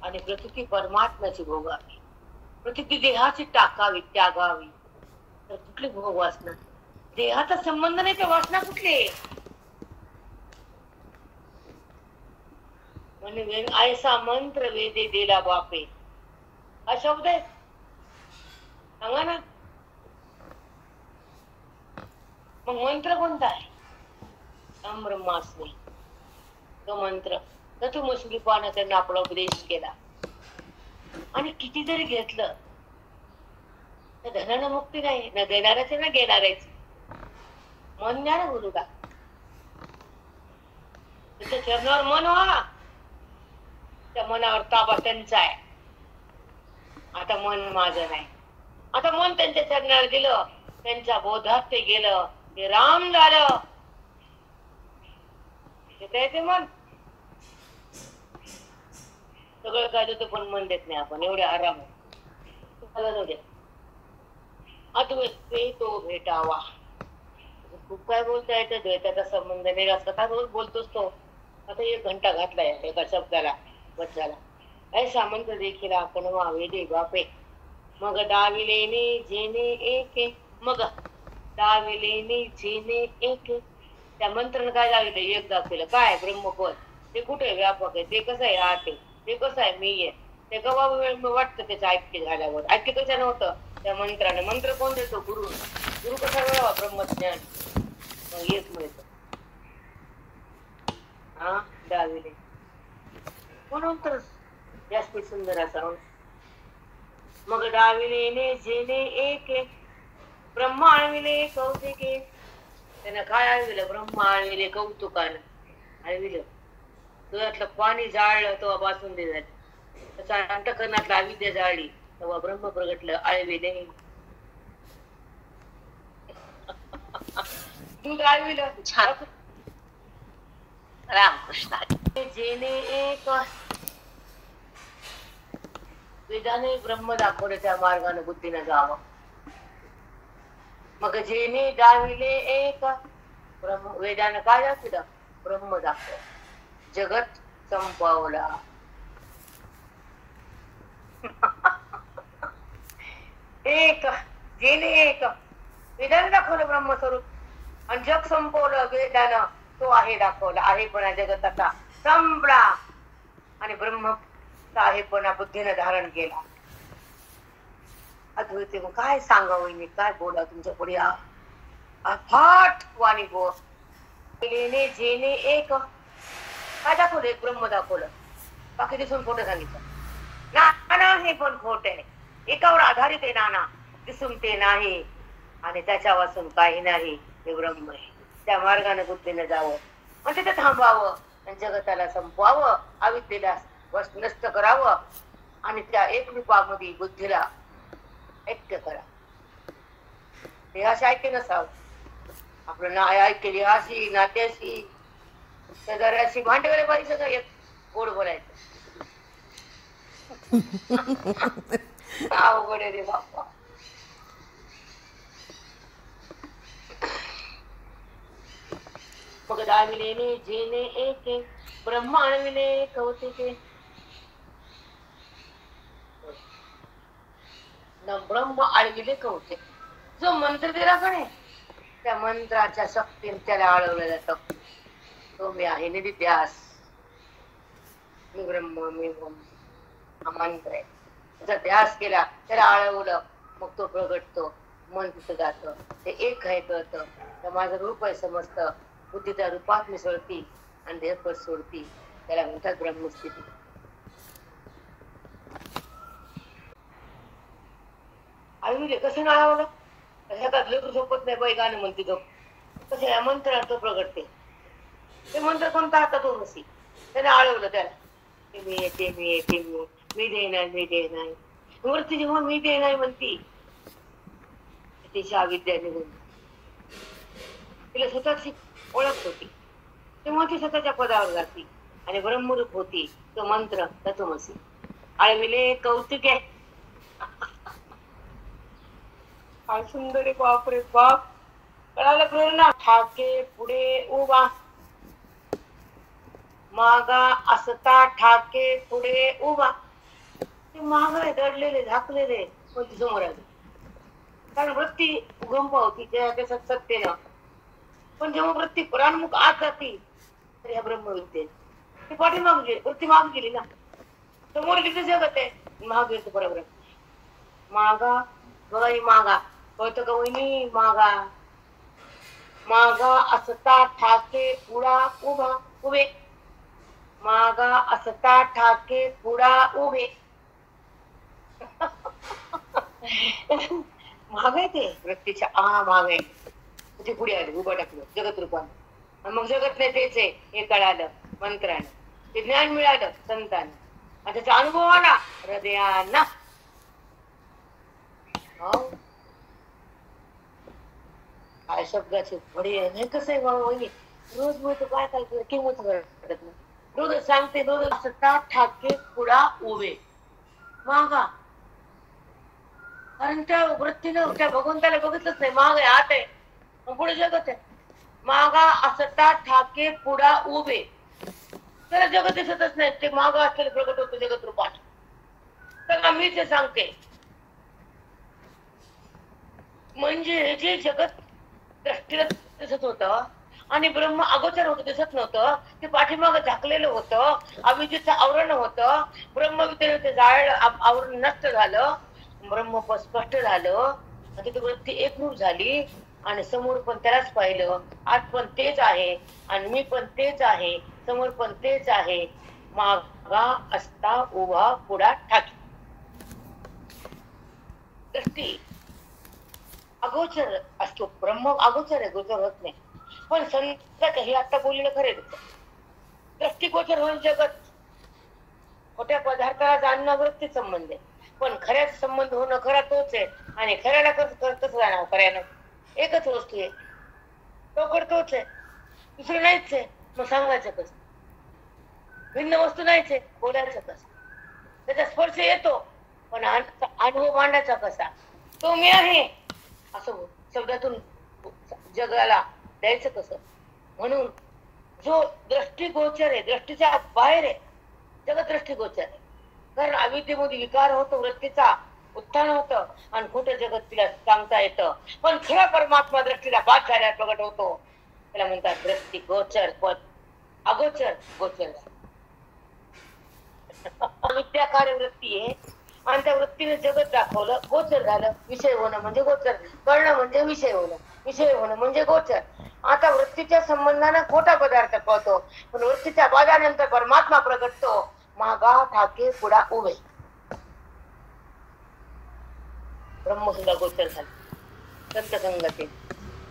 आणि प्रकृती परमात्म्याची भोगावी, प्रकृती देहाची टाकावी, त्यागावी. तर कुठली भोग वासना? देहाचा संबंध नाही, तर वासना कुठली? म्हणजे ऐसा मंत्र वेदे दिला बापे, हा शब्द आहे. सांगा ना. मग मंत्र कोणता आहे? ब्रह्मास्मी. तो मंत्र चतुर्मुखी पानं त्यांना आपला उपदेश केला. आणि किती जरी घेतलं तर धनानं मुक्ती नाही, न देणाऱ्याच ना घेणाऱ्याच. मन द्या ना गुरुला, त्याच्या चरणावर मन व्हा. त्या मनावर ताबा त्यांचा आहे. आता मन माझं नाही. आता मन त्यांच्या चरणावर दिलं, त्यांच्या बोधात ते गेलं, ते राम झालं. ते मन सगळं काय देतो पण मन देत नाही. आपण एवढे आराम अद्वैत तो भेटावा. खूप काय बोलता येतं, द्वैताचा संबंध नाही कथा रोज बोलतोच तो. आता 1 घंटा घातलाय एका शब्दाला वचनाला. ऐसा मंत्र देखील आपण वेदे बापे. मग डाविलेने जेने एके, मग डाविलेने जेने एके. त्या मंत्रानं काय दाखवलं? एक दाखवलं. काय? ब्रह्मपद. ते कुठे व्यापक आहे, ते कसं आहे आत आहे, ते कसं आहे मी आहे. ते कवा वाटतं त्याचं ऐक्य झाल्यावर. ऐक्य कसं नव्हतं त्या मंत्राने. मंत्र कोण देतो? गुरु. गुरु कसा मिळावा? ब्रह्मज्ञान. मग एक मिळतं. हा डाविले म्हणून तर जास्त सुंदर असा. मग डाविलेने जेने एक ब्रह्म आणविले कौतिके. त्यानं काय आणविलं? ब्रह्म आणविले कौतुकानं आणविलं. तुझ्यातलं पाणी जाळलं तेव्हा बासुंदी झाली. त्याचा अंतःकरणातलं अविद्या जाळली तेव्हा ब्रह्म प्रगटलं. आणविले दूध आणविलं. रामकृष्ण. जेने एक वेदाने ब्रह्म दाखवले, त्या मार्गाने बुद्धीने जावं. मग जेने दाविले एक ब्रह्म. वेदाने काय दाखवलं? ब्रह्म दाखव. जगत संपवला. एक जेने एक वेदाने दाखवलं ब्रह्मस्वरूप, आणि जग संपवलं वेदानं. तो आहे दाखवला. आहे पण जगताचा संपला. आणि ब्रह्म साहेबपणा बुद्धीने धारण केला. अद्वैती मग काय सांगावं मी, काय बोला तुमच्या पुढे अफाट वाणी गो लेणे जेणे एक काय दाखवलं, एक ब्रह्म दाखवलं, बाकी दिसून खोटं सांगितलं. नाना हे पण खोट आहे, एकावर आधारित आहे नाना, दिसून ते नाही आणि त्याच्या वाचून काही नाही, हे ब्रह्म आहे. त्या मार्गाने बुद्धीने जावं आणि तिथे थांबावं आणि जगताला संपवावं, अविद्येला नष्ट करावं आणि त्या एक रूपामध्ये बुद्धीला ऐक्य करा. हे असे ऐक्य नसावं आपलं ना, ऐकली अशी नात्याशी शेजाऱ्याशी भांडवले पाहिजे सगळं एक गोड बोलायचं. अवघड रे बाप्पा. मग दाविलेने जेने एक ब्रह्म आणविले कौतिके न ब्रह्म आणविले कौतिक. जो मंत्र दिला का नाही त्या मंत्राच्या शक्तीने त्याला आळवलं जातं. तो मी आहे निध्यास, मी ब्रह्म मी ब्रह्म हा मंत्र आहे. त्याचा ध्यास केला त्याला आळवलं मग तो प्रगटतो, मन तिथं जातं, ते एक आहे कळतं. तर माझं रूप आहे समजतं, बुद्धी त्या रूपात मिसळती आणि देहपट सोडती, त्याला म्हणतात ब्रह्मस्थिती. आळविले कसं नाही आळवलं, ह्याच्यात लेकरू झोपत नाही बाई गाणं म्हणते झोप, कसं या मंत्रात तो प्रगटते. ते मंत्र कोणता आता तो नसी, त्याने आळवलं त्याला, ते मी आहे ते मी आहे ते मी दे नाही मी दे नाही. वरती जेव्हा मी दे नाही म्हणती तिच्या अविद्या निघून तिला स्वतःची ओळख होती, तेव्हा ती स्वतःच्या पदावर जाती आणि ब्रह्मरूप होती. तो मंत्र तत्वमसी. आळविले कौतुक आहे. काय सुंदर आहे, बाप रे बाप. कळालं प्रेरणा. ठाके पुढे उभा मागा असता, ठाके पुढे उभा. ते मागे दडलेले झाकलेले पण ती समोर आली, कारण वृत्ती उगम पावती त्या सत्तेनं. पण जेव्हा वृत्ती प्राणमुख आत जाती तर ह्या ब्रह्मविद्ये ती पाठीमाग गेली, वृत्ती माग गेली ना, समोर किती जगत आहे, माग येतो बरोबर. मागा बघा ही मागा कळतं का वहिनी, मागा मागा असता ठाके पुढा उभा उभे, मागा असता ठाके पुढा उभे. माग आहे ते वृत्तीच्या माग आहे, ते पुढे आले उभं टाकलं जगत रूपाने. मग जगत नाही तेच आहे हे कळालं मंत्राने, ते ज्ञान मिळालं संतांना आणि त्याचा अनुभव आला हृदयांना. काय शब्दाचे बडे नाही. कसं आहे बाबा वहिनी, रोज बोलतो काय काय किंमत वाटत नाही. रोज सांगते रोज असता ठाके पुढा उभे मागा, कारण त्या वृत्तीनं त्या भगवंताला बघितलंच नाही. माग आहे आत आहे पुढे जगत आहे. मागा असता ठाके पुढा उभे, त्याला जगत दिसतच नाही, ते माग असलेलं प्रगट होतं जगत रूपात. तर मी ते सांगते म्हणजे जे जगत दृष्टीला दिसत होतं आणि ब्रह्म अगोचर होतं दिसत नव्हतं, ते पाठीमाग झाकलेलं होतं, अविद्येचं आवरण होतं. ब्रह्मविद्येचं जाळ आवरण नष्ट झालं, ब्रह्म स्पष्ट झालं, तिथे वृत्ती एकरूप झाली आणि समोर पण त्यालाच पाहिलं. आत पण तेच आहे आणि मी पण तेच आहे, समोर पण तेच आहे. मागा असता उभा पुढा ठाकी. दृष्टी अगोचर असतो, ब्रह्म अगोचर आहे, गोचर होत नाही. पण संत हे आता बोललेलं खरे, दृष्टी गोचर होईल जगत. खोट्या पदार्थाला जाणणं वृत्ती संबंध आहे, पण खऱ्याच संबंध होणं खरा तोच आहे. आणि खऱ्याला कसं जाणार, खऱ्यानं एकच वस्तू आहे, तो करतोच आहे, दुसरं नाहीच आहे. मग सांगायचं कसं, भिन्न वस्तू नाहीच आहे, बोलायचं कसं, त्याचा स्पर्श येतो पण अनुभव मांडायचा कसा. तो मी आहे असं शब्दातून जगाला द्यायचं कसं. म्हणून जो दृष्टीगोचर आहे, दृष्टीच्या बाहेर आहे, जगत दृष्टीगोचर आहे. कारण अविद्येमध्ये विकार होतो, वृत्तीचा उत्थान होतं आणि खोटं जगत तिला सांगता येतं. पण खरा परमात्मा दृष्टीला बाद झाल्यावर प्रगट होतो, त्याला म्हणतात दृष्टीगोचर. पण अगोचर गोचर विद्याकार वृत्ती आहे आणि त्या वृत्तीने जगत दाखवलं, गोचर झालं. विषय होणं म्हणजे गोचर, कळणं म्हणजे विषय होणं, विषय होणं म्हणजे गोचर. आता वृत्तीच्या संबंधाने खोटा पदार्थ कळतो, पण वृत्तीच्या बाधानंतर परमात्मा प्रगटतो. मागा ठाके पुढा उभे, ब्रह्म सुद्धा गोचर झाले संत संगती.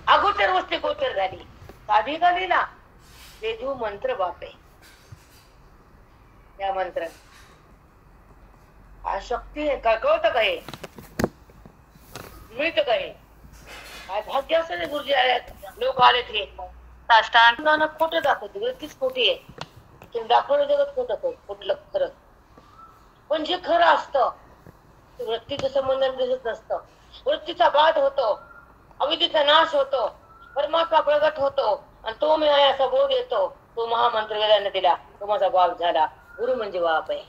अगोचर वस्ती गोचर झाली. साधी गालीला वेदू मंत्र बापे. या मंत्र हा शक्ती आहे का, कळतं का? हे मिळतं का? हे काय भाग्य असं नाही. गुरुजी लोक आले ते साष्टांगानं खोटं दाखवते, वृत्तीच खोटी आहे. तुम्ही दाखवलं जगत खोटं, कुठलं खरं. पण जे खरं असतं ते वृत्तीच्या संबंधाने दिसत नसतं. वृत्तीचा बाध होतो, अविद्येचा नाश होतो, परमात्मा प्रगट होतो आणि तो मी आहे असा बोध येतो. तो महामंत्र वेदाने दिला, तो माझा बाप झाला. गुरु म्हणजे बाप आहे,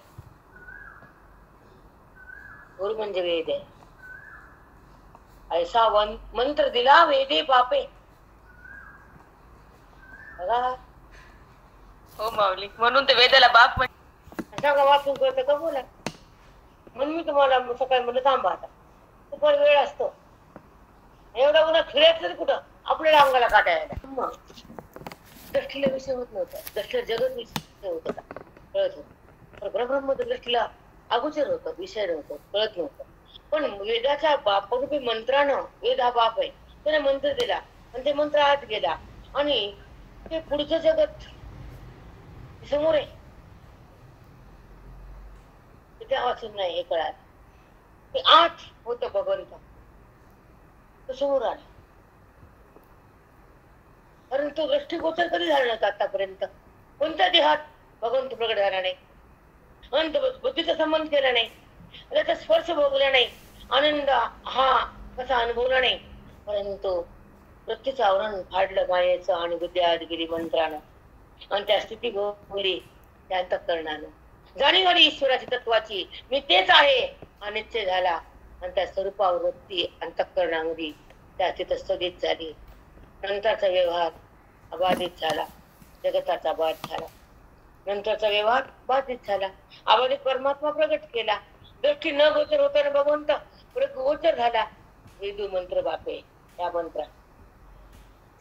गुरु म्हणजे वेद आहे. ऐसा मंत्र दिला वेदे बापे. बघा हो माऊली, म्हणून ते वेदाला बाप सांगा वाचून कळतं का बोला. म्हणून मी तुम्हाला सकाळी म्हणलं थांबा, आता तो पण वेळ असतो. एवढा उन्हा फिरायचं तरी कुठं आपल्याला अंगाला काटा यायला. मग दृष्टीला विषय होत नव्हता, दृष्टीला जगत विषय होत होता, कळत होत. पण परब्रह्म दृष्टीला अगोचर होतं, विषय नव्हतं, कळत नव्हतं. पण वेदाच्या बापरूपी मंत्रानं, वेद हा बाप आहे, त्याने मंत्र दिला आणि ते मंत्र आत गेला आणि ते पुढचं जगत समोर आहे. त्या वाचून नाही हे कळालं. ते आठ होतं भगवंत, तो समोर आला. कारण तो दृष्टीगोचर कधी झाला नव्हता आतापर्यंत. कोणत्या देहात भगवंत प्रगट झाला नाही, अंत बुद्धीचा संबंध केला नाही, त्याचा स्पर्श भोगला नाही, आनंद हा कसा अनुभवला नाही. परंतु वृत्तीचं आवरण फाडलं मायेचं आणि बुद्धी आत गेली मंत्रानं आणि त्या स्थिती भोगली त्या अंतःकरणानं. जाणीव झाली ईश्वराची तत्वाची, मी तेच आहे अनिश्चय झाला आणि त्या स्वरूपावर वृत्ती अंतःकरणामध्ये त्या तिथं स्थगित झाली. नंतरचा व्यवहार अबाधित झाला, जगताचा बाध झाला. नंतरचा व्यवहार बाधित झाला, अबाधित परमात्मा प्रगट केला. दृष्टी न गोचर होताना भगवंत गोचर झाला. वेदू मंत्र बापे, या मंत्रात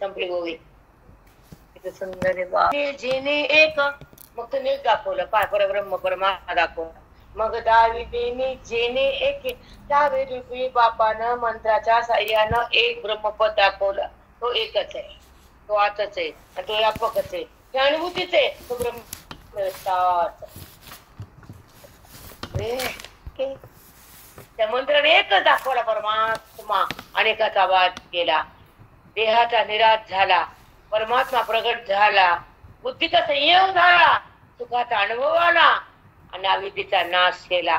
संपली गोवी. इथे सुंदर जेने एक, मग तो नीट दाखवलं, पाय परब्रह्म परमात्मा दाखवला. मग दाविदेने जेने एक, त्या वेदरूपी बापानं मंत्राच्या साह्यानं एक ब्रह्मपद दाखवलं. तो एकच आहे, तो आतच आहे आणि तो व्यापकच आहे, ही अनुभूतीच आहे. तो ब्रह्म त्या मंत्राने एकच दाखवला परमात्मा, अनेकाचा वाद केला. देहाचा निराश झाला, परमात्मा प्रगट झाला, बुद्धीचा संयम झाला, सुखाचा अनुभव आला आणि अविद्येचा नाश केला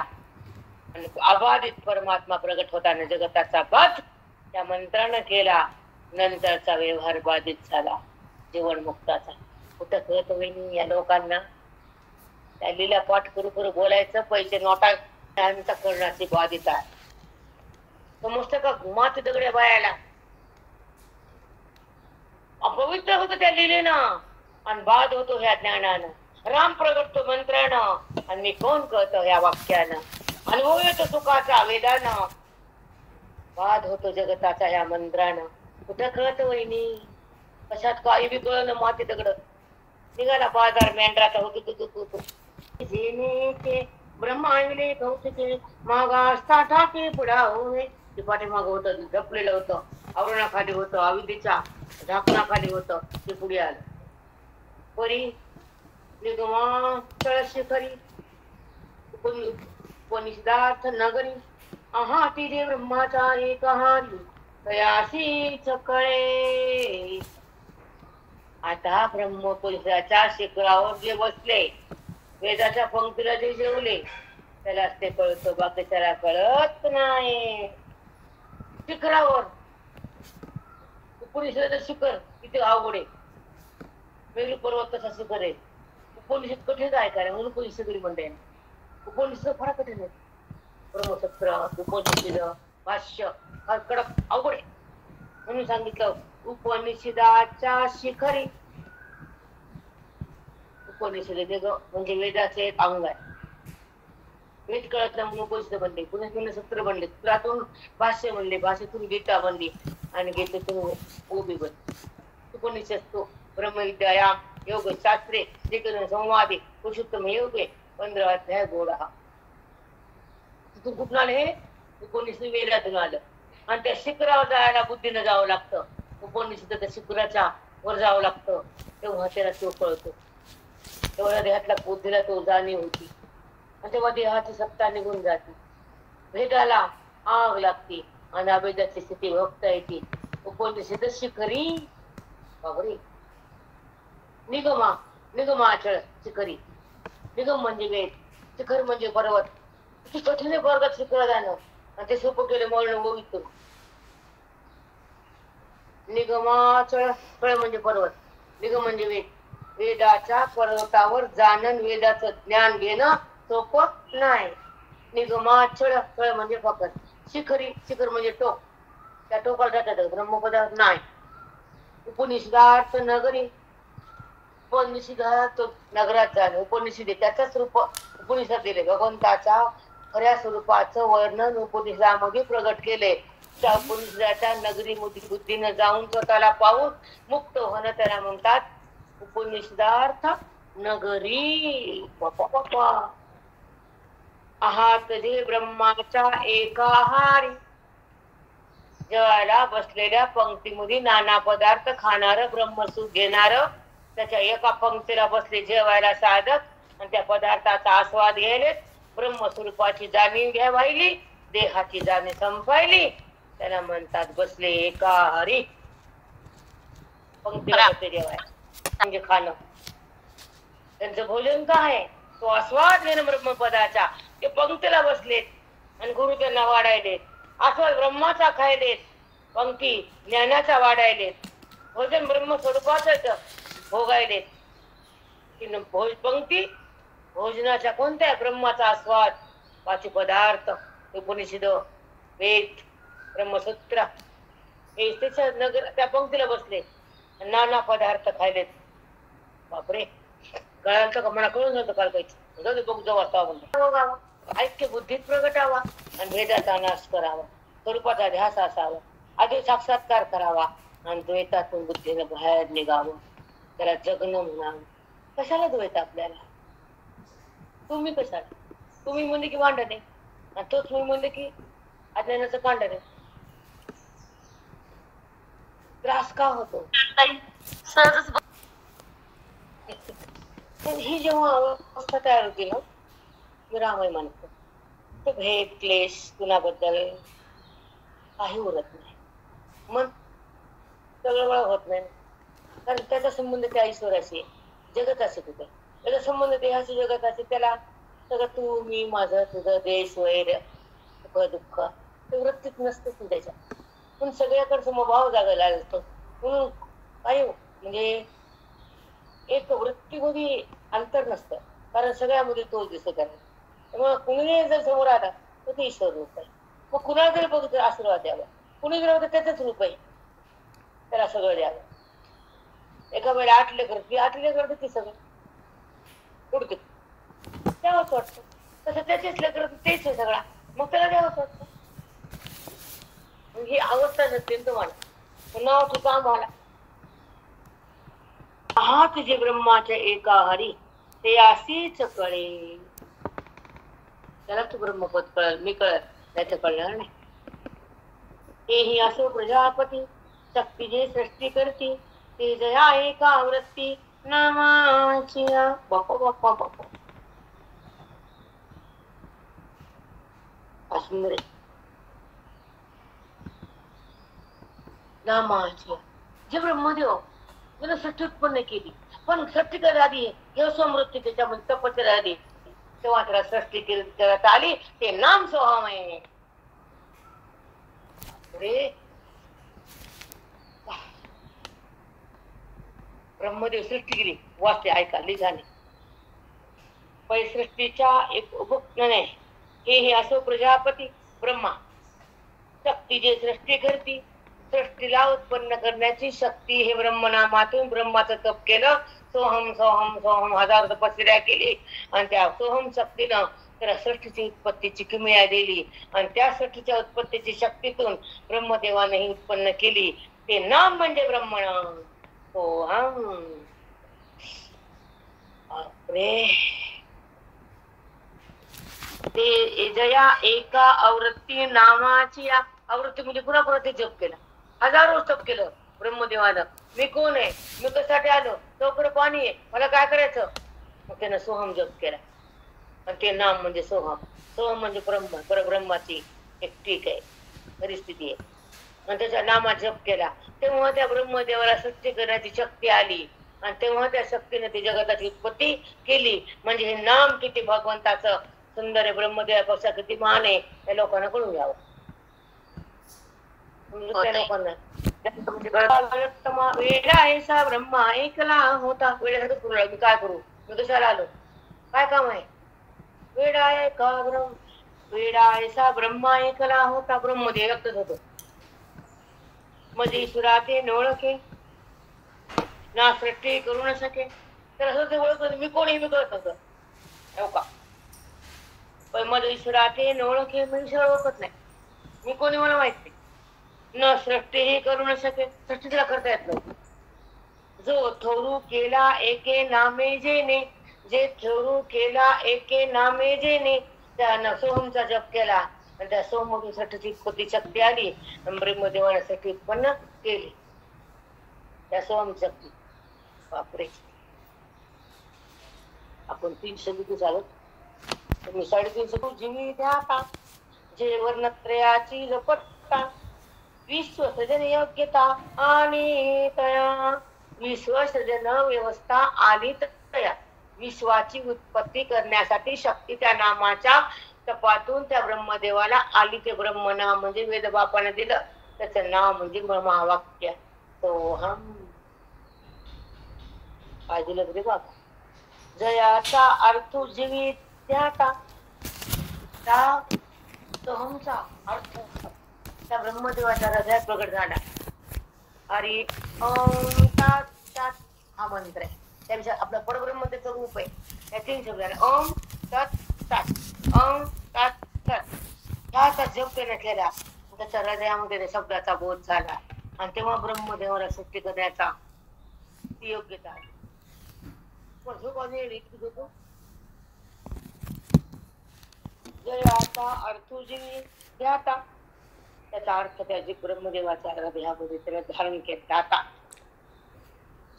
आणि अबाधित परमात्मा प्रगट होताना जगताचा बाध त्या मंत्रानं केला. नंतरचा व्यवहार बाधित झाला, जीवन मुक्ताचा. कुठं कळत होईल या लोकांना? त्या लीला पाठ करू करू बोलायचं, पैसे नोटा करण्याची बाधित आहे. समजतं का? घुमात दगड्या बायाला अपवित्र होत त्या लिलेनं आणि बाध होतो ह्या ज्ञानानं. राम प्रगटतो मंत्रानं आणि मी कोण कळतो ह्या वाक्यानं. अनुभव येतो सुखाचा वेदानं, बाध होतो जगताचा ह्या मंत्रानं. कुठं कळत वहिनी? कशात काही बी कळलं, माती दगड निघाला बाजार मेंढराचा होतो. जेने ते ब्रह्म आणले कौतुके, मागा असता ठाके पुढा होय. ते पाठीमाग होतं, झपलेलं होतं, आवरणाखाली होतं, अविद्येच्या झाकणाखाली होतं, ते पुढे आलं. परी निगमा तळ शिखरी उपनिषदार्थ नगरी, आहा तिथे ब्रह्माचा एक हारी तयाशी चकळे. आता ब्रह्मपुरुषाच्या शिखरावर जे बसले, वेदाच्या पंक्तीला जे जेवले, त्याला ते कळतं, बाकीच्याला कळत नाही. शिखरावर उपनिषदाचं शिखर किती अवघड आहे. मेरू पर्वत कसा शिखर आहे, उपनिषद कठीण आहे का? म्हणून उपनिषद म्हणते. उपनिषद फार कठीण आहे. ब्रह्मसूत्र, उपनिषद, भाष्य फार कडक अवघड आहे. म्हणून सांगितलं उपनिषदाच्या शिखरी. उपनिषद म्हणजे वेदाचे एक अंग आहे. वेद कळत नाही म्हणून उपनिषद बनले, पुण्यातून सत्र बनले, त्यातून भाष्य बनले, भाषेतून गीता बनली आणि गीतेतून ओबी बनली. उपनिषद तो ब्रह्मविद्या योग शास्त्रे श्रीकृष्ण संवादे पुरुषोत्तम योगे 15 अध्याय गोड हा. तिथून कुठून आलं हे? उपनिषद वेदातून आलं. आणि त्या शिखरावर जायला बुद्धीनं जावं लागतं. उपनिषद त्या शिखराच्या वर जावं लागतं, तेव्हा त्याला तो कळतो. तेवढ्या देहातला बुद्धीला तो जाणीव होती आणि तेव्हा देहाची सत्ता निघून जाते. वेदाला आग लागते आणि अभेदाची स्थिती भोगता येते. उपनिषद शिखरी बाबरे. निगमाचळ शिखरी. निगम म्हणजे वेद, शिखर म्हणजे पर्वत. किती कठीण आहे वर्गात शिखर जाणं आणि ते सोपं केलं मरण बघितलं. निगमाचळ कळ म्हणजे पर्वत, निगम म्हणजे वेद. वेदाच्या पर्वतावर जाणं, वेदाचं ज्ञान घेणं सोपं नाही. निगमाचळ कळ म्हणजे फक्त शिखरी. शिखर म्हणजे टोक, त्या टोकाला जातात ब्रह्मपदार्थ नाही. उपनिषदार्थ नगरी. उपनिषदार्थ नगरात जाणं. उपनिषदे त्याचंच रूप उपनिषद दिले. भगवंताच्या खऱ्या स्वरूपाचं वर्णन उपनिषदामध्ये प्रगट केले. त्या उपनिषदाच्या नगरी बुद्धीनं जाऊन स्वतःला पाहून मुक्त होणं त्याला म्हणतात उपनिषदार्थ नगरी. बापा आहात जे ब्रह्माच्या एकाहारी. जेवायला बसलेल्या पंक्तीमध्ये नाना पदार्थ खाणार, ब्रह्मसूख घेणार, त्याच्या एका पंक्तीला बसले जेवायला साधक आणि त्या पदार्थाचा आस्वाद घ्यायले. ब्रह्मस्वरूपाची जाणीव घ्यावायली, देहाची जाणीव संपायली, त्याला म्हणतात बसले एकाहारी. पंक्तीला बसले जेवायला म्हणजे खाणं. त्यांचं भोजन काय? तो आस्वाद घेणं ब्रह्मपदाचा. ते पंक्तीला बसलेत आणि गुरु त्यांना वाढायलेत. आस्वाद ब्रह्माचा खायलेत, पंक्ती ज्ञानाचा वाढायलेत. भोजन ब्रह्मस्वरूपाचं भोगायलेत. पंक्ती भोजनाच्या कोणत्या? ब्रह्माचा आस्वाद, पाच पदार्थ, उपनिषद, वेद, ब्रह्मसूत्र हे त्याच्या नगर त्या पंक्तीला बसले, नाना पदार्थ खायलेत. बापरे, कळालं का? मला कळून जातं काल काही जाऊ दे बघ जाऊ वाचता म्हणतो. ऐक्य बुद्धीत प्रगटावा आणि भेदाचा नाश करावा. स्वरूपाचा ध्यास असावा. आधी साक्षात्कार करावा आणि द्वैतातून बुद्धीने बाहेर निघावं. त्याला जगणं म्हणावं. कशाला द्वैत आपल्याला? तुम्ही कशाला? तुम्ही म्हणले की भांडण आहे आणि तोच तुम्ही म्हणले की अज्ञानाचं कांडण आहे. त्रास का होतो? ही जेव्हा अवस्था तयार होती ना, मी रामाय मानतो, तो भेद क्लेश कुणाबद्दल काही उरत नाही. मन सगळं होत नाही, कारण त्याचा संबंध त्या ईश्वराशी, जगताशी कुठे. त्याचा संबंध देहाशी, जगताशी. त्याला सगळं तू मी माझं तुझं, देश वैर सुख दुःख ते वृत्तीत नसतं त्याच्या. पण सगळ्याकडे समभाव जागायला असतो. म्हणून काही म्हणजे एक वृत्तीमध्ये अंतर नसतं, कारण सगळ्यामध्ये तोच दिसत आहे. त्यामुळे कुणी जर समोर आला तर ते ईश्वर रूप आहे. मग कुणाला जरी बघितलं आशीर्वाद द्यावा, कुणी जर बघितलं त्याचंच रूप आहे, त्याला सगळं द्यावं. एका वेळेला आटले करते ती सगळं उडते द्यावंच वाटतं. तसं त्याचेच लेकर तेच आहे सगळा, मग त्याला द्यावंच वाटतं. ही अवस्था नसते तुम्हाला, नाव तुझं आम्हाला. आहात जे ब्रह्माच्या एकाहारी ते अशीच कळे. त्याला तू ब्रह्मपद कळल, मी कळल, त्याचं कळणार नाही. हेही असो प्रजापती शक्ती जे सृष्टी करती, ते जया एका वृत्ती नामाची. बापा बापा बापा असुंदर नामाची. जे ब्रह्मदेव त्यानं सृष्टी उत्पन्न केली, पण सृष्टी कधी आली? हे समृत्ती त्याच्यामध्ये तपस्या आली, तेव्हा त्याला सृष्टी केली, त्याला आली ते नाम सोहामय. ब्रह्मदेव सृष्टी केली, वाचते ऐका लिखाने. पै सृष्टीच्या एक उपक्रणे हे असो प्रजापती ब्रह्मा शक्ती जे सृष्टी करती, सृष्टीला उत्पन्न करण्याची शक्ती हे ब्रह्मनामातून ब्रह्माचं तप केलं. सोहम सोहम सोहम हजार तपस्या केली आणि त्या सोहम शक्तीनं त्याला सृष्टीची उत्पत्तीची किमया दिली आणि त्या सृष्टीच्या उत्पत्तीची शक्तीतून ब्रह्मदेवाने ही उत्पन्न केली. ते नाम म्हणजे ब्रह्मण. हो बापरे. ते जया एका आवृत्ती नामाची आवृत्ती म्हणजे पुन्हा ते जप केला. हजारो जप केलं ब्रह्मदेवानं. मी कोण आहे, मी कशासाठी आलो, चौकडे पाणी आहे, मला काय करायचं. मग त्यानं सोहम जप केला आणि ते नाम म्हणजे सोहम. सोहम म्हणजे ब्रह्म, परब्रह्माची एक ठीक आहे परिस्थिती आहे. आणि त्याच्या नामात जप केला तेव्हा त्या ब्रह्मदेवाला सृष्टी करण्याची शक्ती आली आणि तेव्हा त्या शक्तीने ती जगताची उत्पत्ती केली. म्हणजे हे नाम किती भगवंताचं सुंदर आहे, ब्रह्मदेवापेक्षा किती मान आहे, त्या लोकांना कळून घ्यावं. त्या लोकांना वेडा ऐसा ब्रह्मा ऐकला होता. वेड्यासाठी करू लागलो, मी काय करू, मी कशाला आलो, काय काम आहे. वेडा आहे का ब्रह्म, वेडा ऐसा ब्रह्मा ऐकला होता. ब्रह्मदेव व्यक्तच होतो. मध्ये ईश्वरा ते न ओळखे ना सृष्टी करू न सके. तर असं ते ओळखत मी कोणी मी कळत होतं हो का. पण मध्ये ईश्वरा ते न ओळखे मी ईश्वर ओळखत नाही, मी कोणी मला माहित नाही. न सृष्टीही करू न सके, सृष्टी तिला करता येत नाही. जो थोरू केला एके नामे जेने, जे थोरू केला एके नामे जेने, त्यानं सोहमचा जप केला आणि त्या सोहमधून सृष्टीची उत्पत्ती शक्ती आली आणि ब्रह्मदेवाने सृष्टी उत्पन्न केली त्या सोहम शक्ती. बापरे. आपण 300 लिखू चालत, तुम्ही 350 जीवी द्या का, जे वर्णत्रयाची लपटता, विश्वसर्जन योग्यता आणि तया, विश्वसर्जन व्यवस्था आली तया. विश्वाची उत्पत्ती करण्यासाठी शक्ती त्या नामाच्या तपातून त्या ब्रह्मदेवाला आली. ते ब्रह्मनाम म्हणजे वेदबापाने दिलं, त्याचं नाव म्हणजे महावाक्य सोहम. काय दिलं रे बाबा. जयाचा अर्थ जीवी त्याचा, सोहमचा अर्थ त्या ब्रह्मदेवाच्या हृदयात प्रगट झाला. अरे हा मंत्र आहे. त्यापेक्षा आपला परब्रह्मतेचं रूप आहे. त्या 3 शब्द ओम तत् तत्, ओम तत् तत्. ह्याचा जप करण्यात केला, त्याच्या हृदयामध्ये त्या शब्दाचा बोध झाला आणि तेव्हा ब्रह्मदेवाला सृष्टी करण्याचा ती योग्यता आली. जयाचा अर्थ जीवी ध्याता, त्याचा अर्थ त्या ब्रह्मदेवाच्या हृदयामध्ये त्याला धारण केला. आता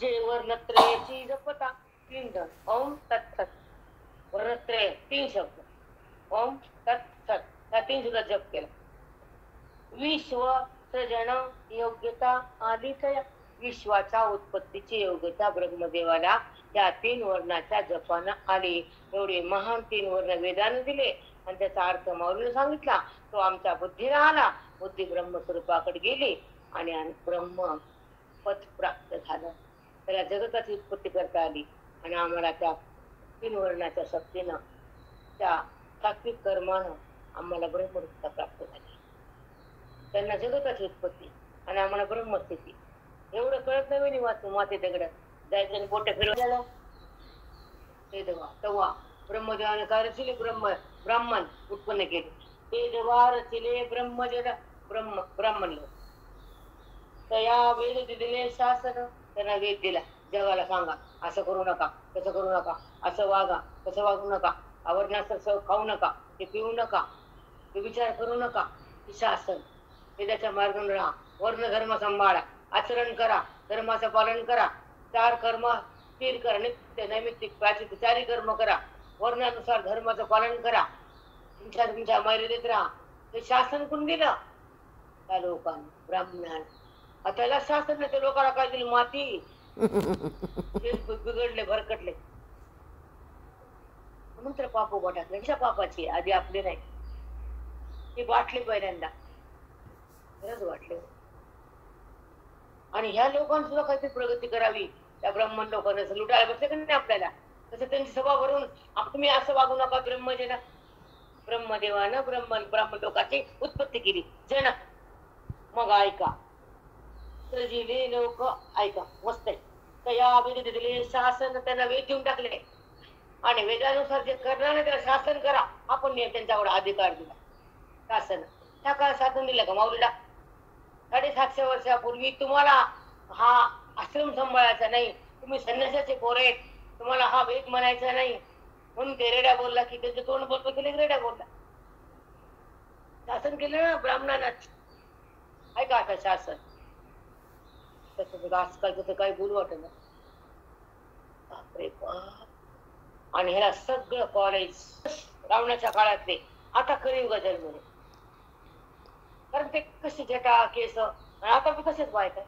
जे वर्णत्रयाची जपता 3 जण ओम तत्सत. वर्णत्रय 3 शब्द ओम तत्सत, त्या 3 सुद्धा जप केला. विश्व सृजन योग्यता आली तया, विश्वाच्या उत्पत्तीची योग्यता ब्रह्मदेवाला त्या 3 वर्णाच्या जपानं आली. एवढे महान 3 वर्ण वेदाने दिले आणि त्याचा अर्थ माऊलीने सांगितला. तो आमच्या बुद्धीला आला, बुद्धी ब्रह्मस्वरूपाकडे गेली आणि ब्रह्म पद प्राप्त झालं. त्याला जगताची उत्पत्ती करता आली आणि आम्हाला त्या 3 वर्णाच्या शक्तीनं त्या सात्विक कर्मानं आम्हाला ब्रह्मरूपता प्राप्त झाली. त्यांना जगताची उत्पत्ती आणि आम्हाला ब्रह्मस्थिती. एवढं कळत नाही वाचू माते दगड जायचं आणि बोटे फिरवलं. ते तेव्हा ब्रह्मदेवाने काय रचिले, ब्राह्मण उत्पन्न केले. ते जेव्हा रचिले ब्राह्मण तया वेद दिले शासन, त्यांना वेद दिला. जगाला सांगा असं करू नका, तसं करू नका, असं वागा, तसं वागू नका, आवडण्याचं खाऊ नका, ते पिऊ नका, ते विचार करू नका. ते शासन वेदाच्या मार्गाने राहा, वर्ण धर्म सांभाळा, आचरण करा, धर्माचं पालन करा, 4 कर्म स्थिर करा, नित्य नैमित्तिक प्राचित 4 कर्म करा, वर्णानुसार धर्माचं पालन करा, तुमच्या मर्यादेत राहा. ते शासन कोण दिलं त्या लोकांना, ब्राह्मणांना. त्याला शासन नाही, ते लोकांना काय दिली, माती. बिघडले भरकटले म्हणून तर पाप उभा टाकले. कशा पापाची आधी आपली नाही, ती वाटली पहिल्यांदा, खरंच वाटले. आणि ह्या लोकांना सुद्धा काहीतरी प्रगती करावी. त्या ब्राह्मण लोकांना लुटायला बसले का नाही आपल्याला, तसं त्यांची सभा भरून तुम्ही असं वागू नका. ब्रह्मदेवानं ब्राह्मण लोकांची उत्पत्ती केली. जन मग ऐका, सजीले लोक ऐका, मस्त आहे. तया वेद दिले शासन, त्यांना वेद देऊन टाकले. आणि वेदानुसार जे करणार नाही त्याला शासन करा, आपण त्यांच्यावर अधिकार दिला. शासन त्या काळात शासन दिलं का माऊलीला? 750 वर्षापूर्वी तुम्हाला हा आश्रम सांभाळायचा नाही, तुम्ही संन्यासाचे पोर आहेत, तुम्हाला हा वेद म्हणायचा नाही म्हणून ते रेड्या बोलला की त्याचे तोंड बंद केले, रेड्या बोलला. शासन केलं ना ब्राह्मणांना. ऐका आता शासन तसं आजकालचं तर काही बोलू वाटत नाही. बापरे बाप. आणि ह्याला सगळं कॉलेज रावणाच्या काळातले आता कलियुगात जन्मले. कारण ते कसे जटा केस आता मी कसेच बायक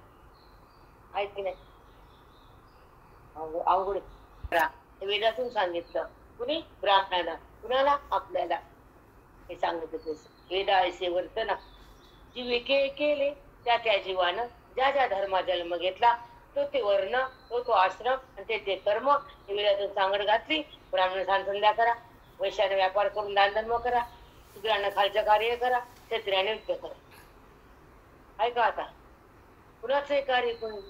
आहेत की नाही. अवघड वेदातून सांगितलं. कुणी? ब्राह्मणाला. कुणाला? आपल्याला. हे सांगितलं वेदायसे वर्तना जीवे केले त्या त्या जीवानं ज्या ज्या धर्मा जन्म घेतला तो ते वर्ण, तो आश्रम आणि ते कर्म हे वेदातून सांगड घातली. ब्राह्मण संध्या करा, वैश्याने व्यापार करून दान धर्म करा, शूद्रांना खालचं कार्य करा, क्षत्रियाने युद्ध करा. ऐका आता कुणाचंही कार्य कोणी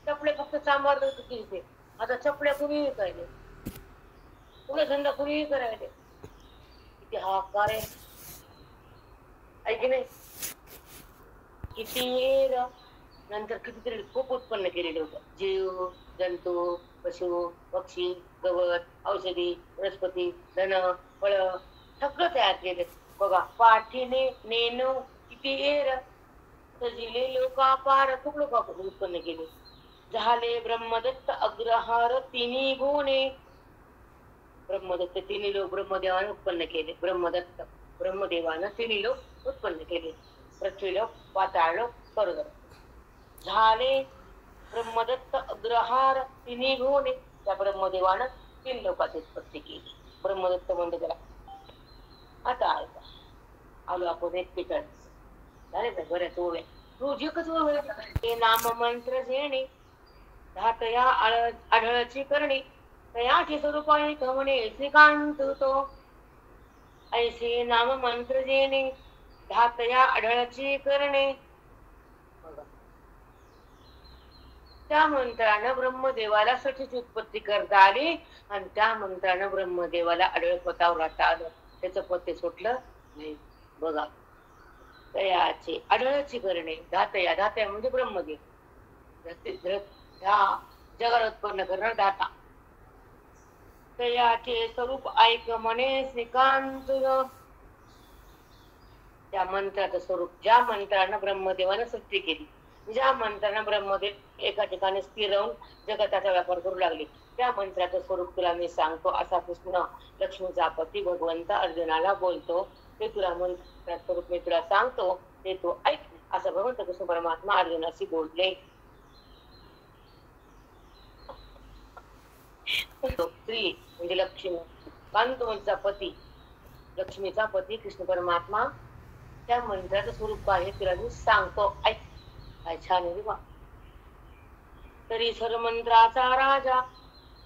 चपले फक्त सांभाळ किती, आता चपल्या कुणीही करायले, पुढे धंदा कुणीही करायले. किती हा कार्य ऐक नाही. किती नंतर कितीतरी खूप उत्पन्न केलेले होतं. जीव जंतू, पशु पक्षी, गवत, औषधी, वनस्पती, धन, फळ सगळं तयार केले. बघा पाठीने नेनो किती एर सजिले लोकापार खूप लोक उत्पन्न केले. झाले ब्रह्मदत्त अग्रहार तिन्ही गुणे. ब्रह्मदत्त तिन्ही लोक ब्रह्मदेवाने उत्पन्न केले. ब्रह्मदत्त ब्रह्मदेवानं तिन्ही लोक उत्पन्न केले. पृथ्वी लोक, पाताळ लोक, स्वर्ग. झाले ब्रह्मदत्त अग्रहार तिन्ही गुणे. त्या ब्रह्मदेवानं 3 लोकांची उत्पत्ती केली. ब्रह्मदत्त म्हणजे त्याला. आता ऐका आलो आपण एक पिकड झाले का बऱ्याच ओव्या. रोज एकच ओव्या. हे नाम मंत्र जेणे धातया आढळची करणे तयाची स्वरूपाने कवणे श्रीकांत तो. ऐसे नाम मंत्र जेणे धातया आढळची करणे. त्या मंत्रानं ब्रह्मदेवाला सठीची उत्पत्ती करता आली आणि त्या मंत्रानं ब्रह्मदेवाला आढळ पतावर राहता आलं. त्याचं पत्ते सुटलं नाही. बघा तयाचे आढळची करणे. धातया धातया म्हणजे ब्रह्मदेव. ह्या जगाला उत्पन्न करणार दाता. तयाचे स्वरूप ऐक म्हणे श्रीकांत. त्या मंत्राचं स्वरूप ज्या मंत्रानं ब्रह्मदेवानं सृष्टी केली, ज्या मंत्रानं ब्रह्मदेव एका ठिकाणी स्थिर राहून जगताचा व्यापार करू लागले, त्या मंत्राचं स्वरूप तुला मी सांगतो असा कृष्ण लक्ष्मीचा पती भगवंत अर्जुनाला बोलतो. ते तुला मंत्राचं स्वरूप मी तुला सांगतो, ते तू ऐक असं भगवंत कृष्ण परमात्मा अर्जुनाशी बोलले. स्त्री म्हणजे लक्ष्मी, कांत म्हणजे पती, लक्ष्मीचा पती कृष्ण परमात्मा. त्या मंत्राचं स्वरूप काय तुला मी सांगतो ऐक. काय छान आहे बा. तरी सर्व मंत्राचा राजा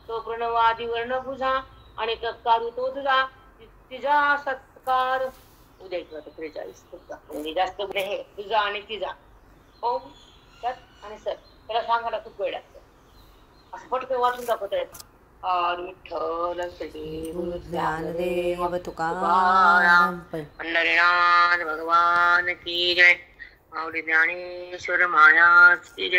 तो प्रणवादी वर्ण बुजा आणि तत्कारू तो तुझा तिजा सत्कार. उद्या 43 म्हणजे जास्त हे तुझा आणि तिजा ओम सत आणि सत त्याला सांगायला खूप वेळ लागतो. असं पटकन वाचून दाखवता येत. विठ्ठल ज्ञानदेव तुकाराम पंढरीनाथ भगवान की जय. माऊली ज्ञानेश्वर महाराज की जय.